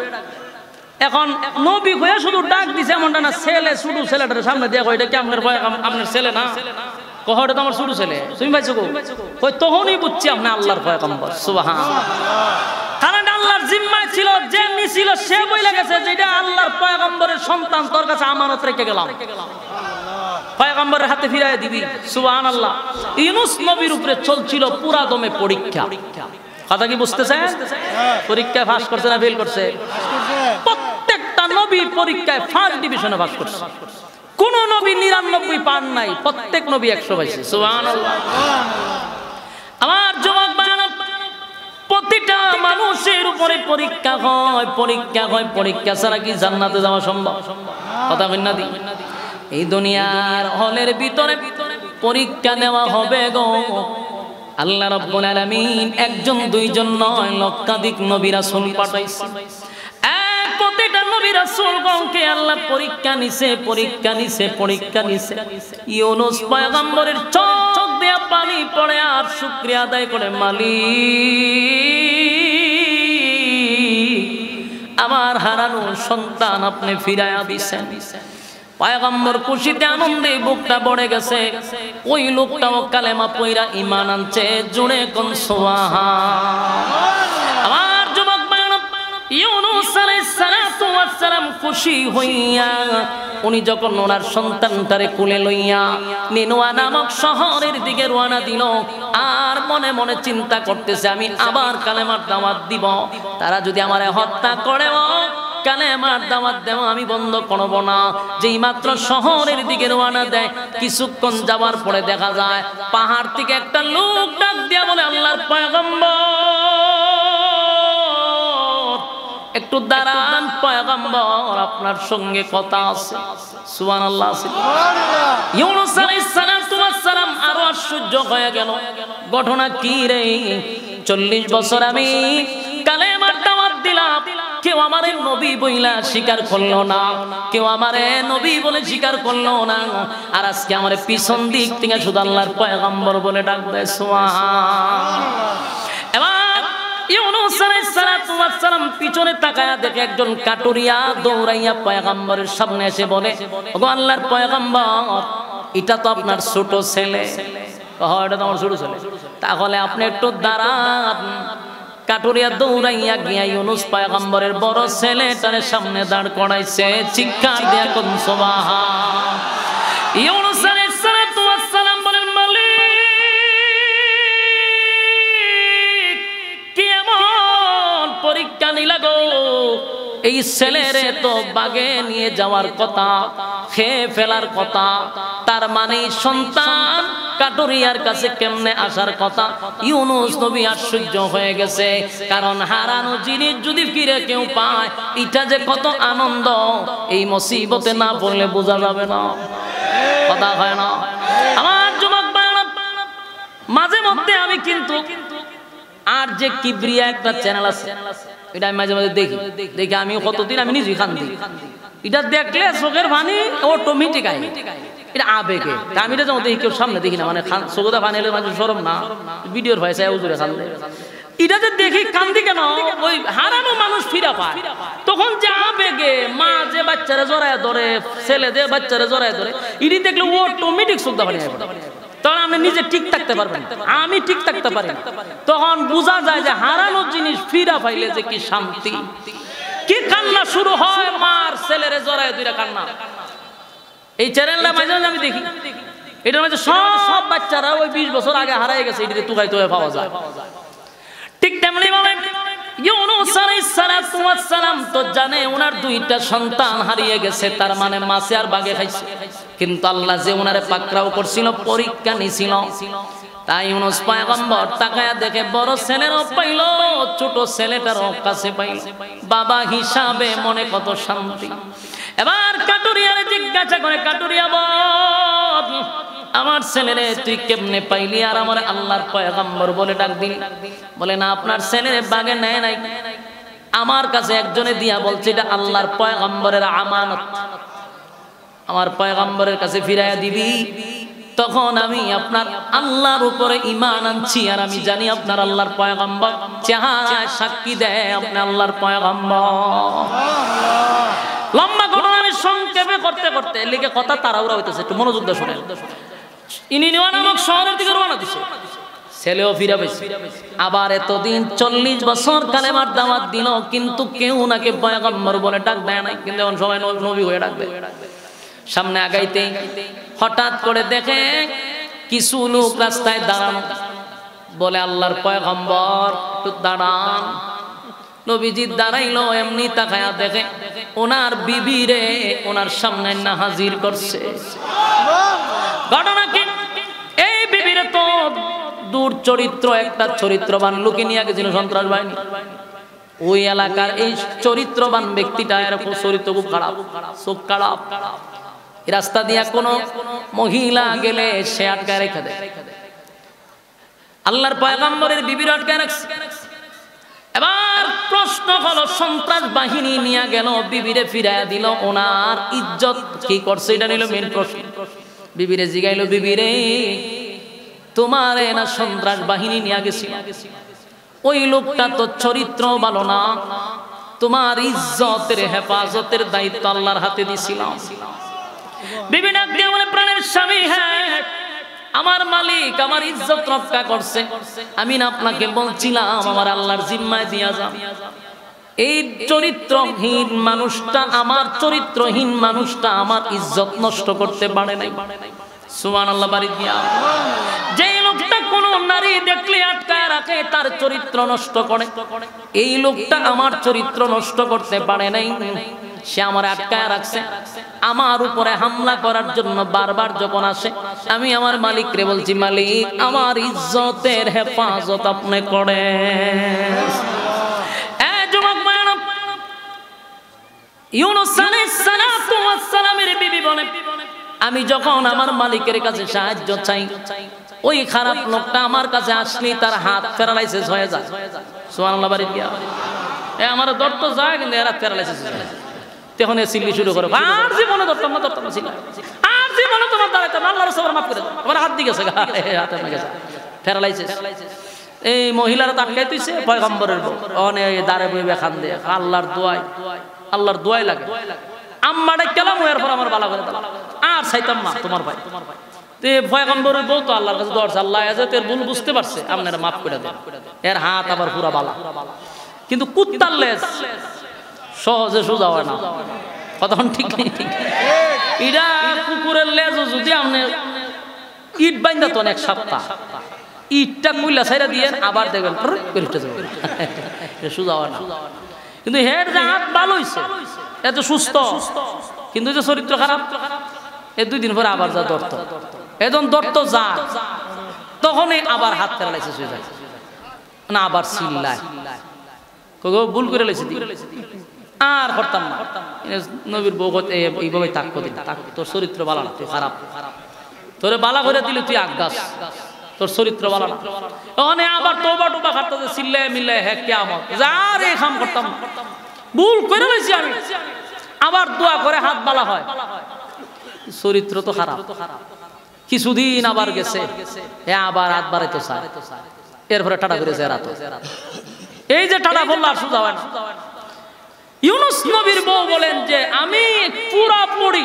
এখন নবী হয়ে শুধু ডাক দিছে এমনটা না, ছেলে ছোট ছেলেটার সামনে দিয়ে কয়, এটা কি আপনার আপনার ছেলে না? কহটা তো আমার ছোট ছেলে, তুমি পাইছো কই? তখনই বুঝছি আপনি আল্লাহর পয়গম্বর। সুবহানাল্লাহ। কারণ আল্লাহর জিম্মায় ছিল, যে নিছিল সে বইলা গেছে যে এটা আল্লাহর পয়গম্বরের সন্তান, তোর কাছে আমানত রেখে গেলাম, পয়গম্বরের হাতে ফিরাই দিবি। সুবহানাল্লাহ। ইউনূস নবীর উপরে চলছিল পুরা দমে পরীক্ষা। কথা কি বুঝতেছেন? পরীক্ষায় পাস করছে না ফেল করছে? প্রত্যেকটা নবী পরীক্ষায় ফার্স্ট ডিভিশনে পাস করছে। কোন নবী 99 পান নাই, প্রত্যেক নবী 100 পাইছে। সুবহানাল্লাহ। আমার যুবক ভাইরা, প্রতিটা মানুষের উপরে পরীক্ষা হয়, পরীক্ষা হয়। পরীক্ষা ছাড়া কি জান্নাতে যাওয়া সম্ভব? কথা কই না দি? এই দুনিয়ার হলের ভিতরে পরীক্ষা নেওয়া হবে গো। আল্লাহ রাব্বুল আলামিন একজন দুইজন নয়, লক্ষাধিক নবী রাসূল পাঠাইছে। প্রত্যেকটা নবী রাসূলগণকে আল্লাহ পরীক্ষা নিছে, পরীক্ষা নিছে, পরীক্ষা নিছে। ইউনূস পয়গম্বরের চোখ দিয়ে পানি পড়ে আর শুকরিয়া আদায় করে, মালিক আমার হারানো সন্তান আপনি ফিরাইয়া দিছেন। পয়গম্বর খুশিতে আনন্দে বুকটা ভরে গেছে। ওই লোকটাও কালেমা পয়রা ঈমান আনছে। জুড়ে কোন সুবহান। আমার যুবক ভাইরা, ইউনূস আলাইহিস সালাম খুশি হইয়া উনি যখন ওনার সন্তানটারে কোলে লইয়া নিনুয়া নামক শহরের দিকে রওনা দিল, আর মনে মনে চিন্তা করতেছে আমি আবার কালেমার দাওয়াত দিব, তারা যদি আমারে হত্যা করে কালেমার দাওয়াত দেওয়া আমি বন্ধ করব না। যেই মাত্র শহরের দিকে রওনা দেয়, কিছুক্ষণ যাওয়ার পরে দেখা যায় পাহাড় থেকে একটা লোক ডাক দিয়া বলে, আল্লাহর পয়গম্বর একটু দাঁড়ান পয়গম্বর আপনার সঙ্গে কথা আছে। সুবহানাল্লাহ। ইউনূস আলাইহিস সালাম আরো আশ্চর্য হয়ে গেল, ঘটনা কি রে? 40 বছর আমি কালেমার দাওয়াত দিলাম, কেউ আমারে নবী বইলা স্বীকার করলো না, কেউ আমারে নবী বলে স্বীকার করলো না, আর আজকে আমারে পিছন দিক থেকে শুধু আল্লাহর পয়গম্বর বলে ডাক দেয়। সুবহানাল্লাহ। এবার ইউনূস আলাইহিস সালাম পিছনে তাকায়া দেখে একজন কাটুরিয়া দৌড়াইয়া পয়গম্বরের সামনে এসে বলে, ওগো আল্লাহর পয়গম্বর, এটা তো আপনার ছোট ছেলে। এটা তো আমার ছোট ছেলে, তাহলে আপনি একটু দাঁড়ান। কাটুরিয়া দৌড়াইয়া গিয়া ইউনূস পয়গম্বরের বড় ছেলেটার সামনে দাঁড় করাইছে, চিৎকার দিয়া কোন সুবহান। ইউনূস আলাইহিস সালাম বলেন, মালিক কি এমন পরীক্ষা নিলা গো? এই ছেলেরে তো বাগে নিয়ে যাওয়ার কথা, খেয়ে ফেলার কথা, তার মানে সন্তান কাটুরিয়ার কাছে কেমনে আসার কথা। ইউনূস নবী আশ্চর্য হয়ে গেছে, কারণ হারানো জিনিস যদি ফিরে কেউ পায়, এটা যে কত আনন্দ, এই মুসিবতে না পড়লে বোঝা যাবে না। কথা হয় না? আমার যুবক ভাইরা, মাঝে মধ্যে আমি কিন্তু আর যে কিবরিয়া একটা চ্যানেল আছে, এটা আমি মাঝে মাঝে দেখি আমি কতদিন আমি নিজেই কান্দি। এটা দেখলে চোখের পানি অটোমেটিক আয়, এটা আবেগে। আমি এটা যেমন দেখি, কেউ সামনে দেখি না, মানে চোখটা পানি এলে মাঝে সরম না, ভিডিওর ভয়েস উজুরে কান্দে। এটা যে দেখি কান্দি কেন? ওই হারানো মানুষ ফিরা পায়, তখন যে আবেগে মা যে বাচ্চারা জড়ায় ধরে, ছেলে যে বাচ্চারা জড়ায় ধরে, এটি দেখলে অটোমেটিক চোখটা পানি আয়। তখন আপনি নিজে ঠিক থাকতে পারবেন, আমি ঠিক থাকতে পারি না। তখন বোঝা যায় যে হারানো জিনিস ফিরা পাইলে যে কি শান্তি, কি কান্না শুরু হয় মার ছেলেরে জড়ায় ধরে কান্না। এই চ্যানেলটা মাঝে মাঝে আমি দেখি, এটার মাঝে সব বাচ্চারা ওই 20 বছর আগে হারাই গেছে, এটাতে তুকাই তুয়ে পাওয়া যায়। ঠিক তেমনি ভাবে ইউনূস আলাইহিস সালাম তো জানে ওনার 2টা সন্তান হারিয়ে গেছে, তার মানে মাছে আর বাগে খাইছে। কিন্তু আল্লাহ যে ওনারে পাকড়াও করছিল, পরীক্ষা নিছিল, তাই ইউনূস পয়গম্বর তাকায়া দেখে বড় ছেলেরও পাইল, ছোট ছেলেটারও কাছে পাইল, বাবা হিসাবে মনে কত শান্তি। এবার কাটুরিয়ারে জিজ্ঞাসা করে, কাটুরিয়া বল, আমার ছেলেরে তুই কেমনে পাইলি আর আমার আল্লাহর পয়গম্বর বলে ডাক দিলি? বলে না, আপনার ছেলেরে বাগে নেয় নাই, আমার কাছে একজনে দিয়া বলছে এটা আল্লাহর পয়গম্বরের আমানত, আমার পয়গম্বরের কাছে ফিরাইয়া দিবি। তখন আমি আপনার আল্লাহর উপরে ঈমান আনছি, আর আমি জানি আপনার আল্লাহর পয়গম্বর, চেহারায় সাক্ষী দেয় আপনি আল্লাহর পয়গম্বর। লম্বা ঘটনা আমি সংক্ষেপে করতে করতে লিখে কথা তাড়াহুড়া হইতেছে, একটু মনোযোগ দিয়ে শুনেন। ইনিনিওয়া নামক শহরের দিকে রওনা দিছে, ছেলেও ফিরে পেয়েছে। আবার এতদিন 40 বছর কালেমার দাওয়াত দিল, কিন্তু কেউ নাকি পয়গম্বর বলে ডাক দেয় নাই, কিন্তু এখন সবাই নবী হয়ে ডাকবে। সামনে আগাইতে হঠাৎ করে দেখে কিছু লোক রাস্তায় দাঁড়ানো, বলে আল্লাহর পয়গম্বর একটু দাঁড়ান। নবীজি দাঁড়াইলো, এমনি তাকায়া দেখে ওনার বিবি রে ওনার সামনে না হাজির করছে। ঘটনা কি? এই বিবিরে তো দূর চরিত্র, একটা চরিত্রবান লোকে নিয়ে গেছিল সন্ত্রাস বাহিনী। ওই এলাকার এই চরিত্রবান ব্যক্তিটা এরকম চরিত্র খুব খারাপ, চোখ খারাপ। রাস্তা দিয়া কোনো মহিলা গেলে সে আটকায় রেখে দেয়। আল্লাহর পয়গম্বরের বিবির আটকায় রাখছে। এবার প্রশ্ন হলো, সন্ত্রাস বাহিনী নিয়ে গেল, বিবিরে ফিরাইয়া দিল, ওনার ইজ্জত কি করছে এটা নিল মেন প্রশ্ন। বিবিরে জিগাইলো, বিবিরে তোমার না সন্ত্রাস বাহিনী নিয়ে গেছিল, ওই লোকটা তো চরিত্র ভালো না, তোমার ইজ্জতের হেফাজতের দায়িত্ব আল্লাহর হাতে দিছিলাম। বিবি ডাক দিয়ে বলে, প্রাণের স্বামী, হ্যাঁ আমার মালিক আমার ইজ্জত রক্ষা করছে, আমি না আপনাকে বলছিলাম আমার আল্লাহর জিম্মায় দিয়া যান। এই চরিত্রহীন মানুষটা, আমার চরিত্রহীন মানুষটা আমার ইজ্জত নষ্ট করতে পারে নাই। সুবহানাল্লাহ। বাড়ি দিয়া যে লোকটা কোন নারী দেখলে আটকায় রাখে, তার চরিত্র নষ্ট করে, এই লোকটা আমার চরিত্র নষ্ট করতে পারে নাই, সে আমার আটকায় রাখছে। আমার উপরে হামলা করার জন্য বারবার যখন আসে, আমি আমার মালিক রে বলছি, মালিক আমার ইজ্জতের হেফাজত আপনি করেন। ইউনূস আলাইহিস সালাতু ওয়াস সালামের বিবি বলে আমি যখন আমার মালিকের কাছে সাহায্য চাই ওই খারাপ লোকটা আমার কাছে আসলে তার হাত প্যারালাইসিস হয়ে যায় সুবহানাল্লাহ বাড়ি গিয়া আমার দর্দ যায় কিন্তু এরা প্যারালাইসিস হয়ে যায় তখন এ সিল্লি শুরু করে আর জীবনে দর্দ না ছিল আর জীবনে তোমার দাঁড়াইতে আল্লাহর রাসূল মাফ করে দাও আমার হাত দিয়ে গেছে হাতে না গেছে প্যারালাইসিস এই মহিলারা তাকাই দিছে পয়গম্বরের অনেক দাঁড়ে বইবে খান দে আল্লাহর দোয়াই লাগে আম্মাটা কেলাম এর পর আমার বালা করে দাও আর চাইতাম না তোমার ভাই তে পয়গম্বরের বউ তো আল্লাহর কাছে দরজা আল্লাহ এর ভুল বুঝতে পারছে আপনারা মাফ করে দেন এর হাত আবার পুরা বালা কিন্তু কুত্তার লেজ সহজে সোজা হয় না কথা ঠিক নেই এটা কুকুরের লেজ যদি আপনি ইট বাইন্দা তো এক সপ্তাহ ইটটা কইলা ছাইরা দিয়েন আবার দেখবেন সোজা হয় না কিন্তু হের হাত ভালো হইছে এত সুস্থ কিন্তু যে চরিত্র খারাপ এই 2 দিন পরে আবার যা দর্ত এখন দর্ত যা তখনই আবার হাত প্যারালাইসিস হয়ে যায় না আবার চিল্লায় কগো ভুল করে লাইছে আর করতাম না নবীর বউ এইভাবে তাক করে তাক তোর চরিত্র ভালো না তুই খারাপ তোরে বালা করে দিলে তুই আগাস তোর চরিত্র ভালো না ওখানে আবার তওবা টুবা করতে চিল্লায় মিল্লায় হে কিয়ামত যার এই কাম করতাম ভুল করে লাইছি আমি আবার দোয়া করে হাত বালা হয় চরিত্র তো খারাপ কিছুদিন আবার গেছে এ আবার হাত বাড়াইতে চায় এরপরে টাটা করে জেরাতো এই যে টাটা বলল আর সুজা হয় না ইউনূস নবীর বউ বলেন যে আমি পুরাপুরি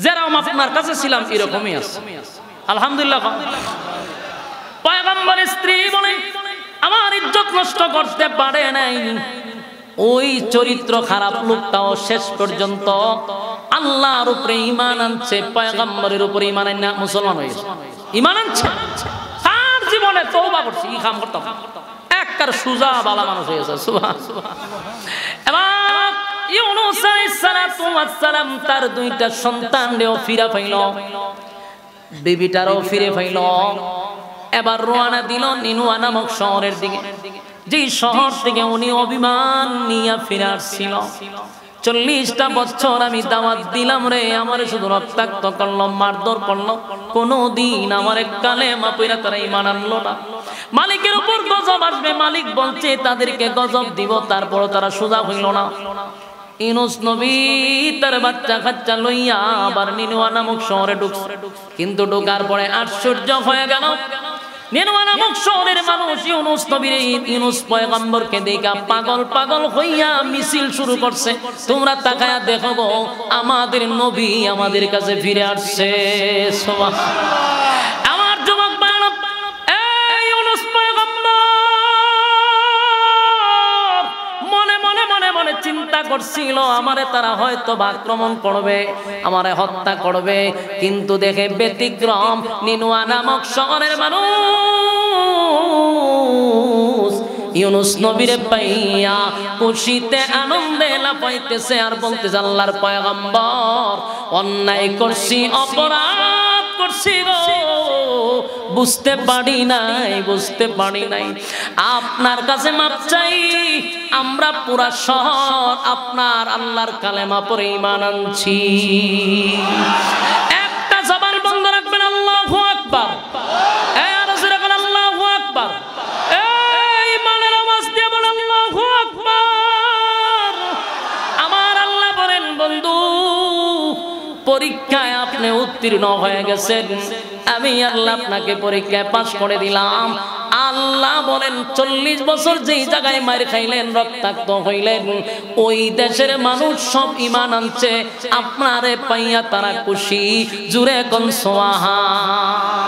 যেরকম আপনার কাছে ছিলাম এরকমই আছে আলহামদুলিল্লাহ পয়গম্বরের স্ত্রী বলেন আমার ইজ্জত নষ্ট করতে পারে নাই ওই চরিত্র খারাপ লোকটাও শেষ পর্যন্ত আল্লাহর উপরে ঈমান আনছে পয়গম্বরের উপরে ঈমান আননা মুসলমান হয়েছে ঈমান আনছে তার জীবনে তওবা করছে ই কাম করতাম একবার সুজা বালা মানুষ হয়েছে সুবহানাল্লাহ এবার ইউনূস আলাইহিস সালাতু ওয়াস সালাম তার 2টা সন্তানও ফিরে পাইল বিবিটারও ফিরে পাইল এবার রওনা দিল নিনুয়া নামক শহরের দিকে যে শহর থেকে উনি অভিমান নিয়ে ফিরে আসছিল 40টা বছর আমি দাওয়াত দিলাম রে আমারে শুধু রক্তাক্ত করলো মারধর করলো কোনদিন আমার কালেমা পড়া তারা ঈমান আনলো না মালিকের উপর গজব আসবে মালিক বলছে তাদেরকে গজব দিব তারপর তারা সোজা হইল না ইউনূস নবী তার বাচ্চা কাচ্চা লইয়া আবার নিনুয়া নামক শহরে ঢুকছে কিন্তু ঢোকার পরে আশ্চর্য হয়ে গেল নিনুয়া নামক শহরের মানুষ ইউনূস নবীর ইউনূস পয়গম্বরকে দেখা পাগল পাগল হইয়া মিছিল শুরু করছে তোমরা তাকায়া দেখো গো আমাদের নবী আমাদের কাছে ফিরে আসছে সুবহানাল্লাহ আমার যুবক ভাইরা এই ইউনূস পয়গম্বর মনে মনে মনে মনে চিন্তা করছিল আমারে তারা হয়তো আক্রমণ করবে আমারে হত্যা করবে কিন্তু দেখে ব্যতিক্রম নিনুয়া নামক শহরের মানুষ ইউনূস নবীরে পাইয়া খুশিতে আনন্দে লাফাইতেছে আর বলতেছে আল্লাহর পয়গম্বর অন্যায় করছি অপরাধ করছি গো বুঝতে পারি নাই আপনার কাছে মাপ চাই আমরা পুরা শহর আপনার আল্লাহর কালেমা পড়ে ঈমান আনছি একটা জবান বন্ধ রাখবেন আল্লাহু আকবার এই আরজে রাখেন আল্লাহু আকবার এই ঈমানের আওয়াজ দিয়ে বলেন আল্লাহু আকবার আমার আল্লাহ বলেন বন্ধু পরীক্ষায় আপনি উত্তীর্ণ হয়ে গেছেন আমি আল্লাহ আপনাকে পরীক্ষায় পাস করে দিলাম আল্লাহ বলেন 40 বছর যেই জায়গায় মার খাইলেন রক্তাক্ত হইলেন ওই দেশের মানুষ সব ঈমান আনছে আপনারে পাইয়া তারা খুশি জুরে কোন সুবহান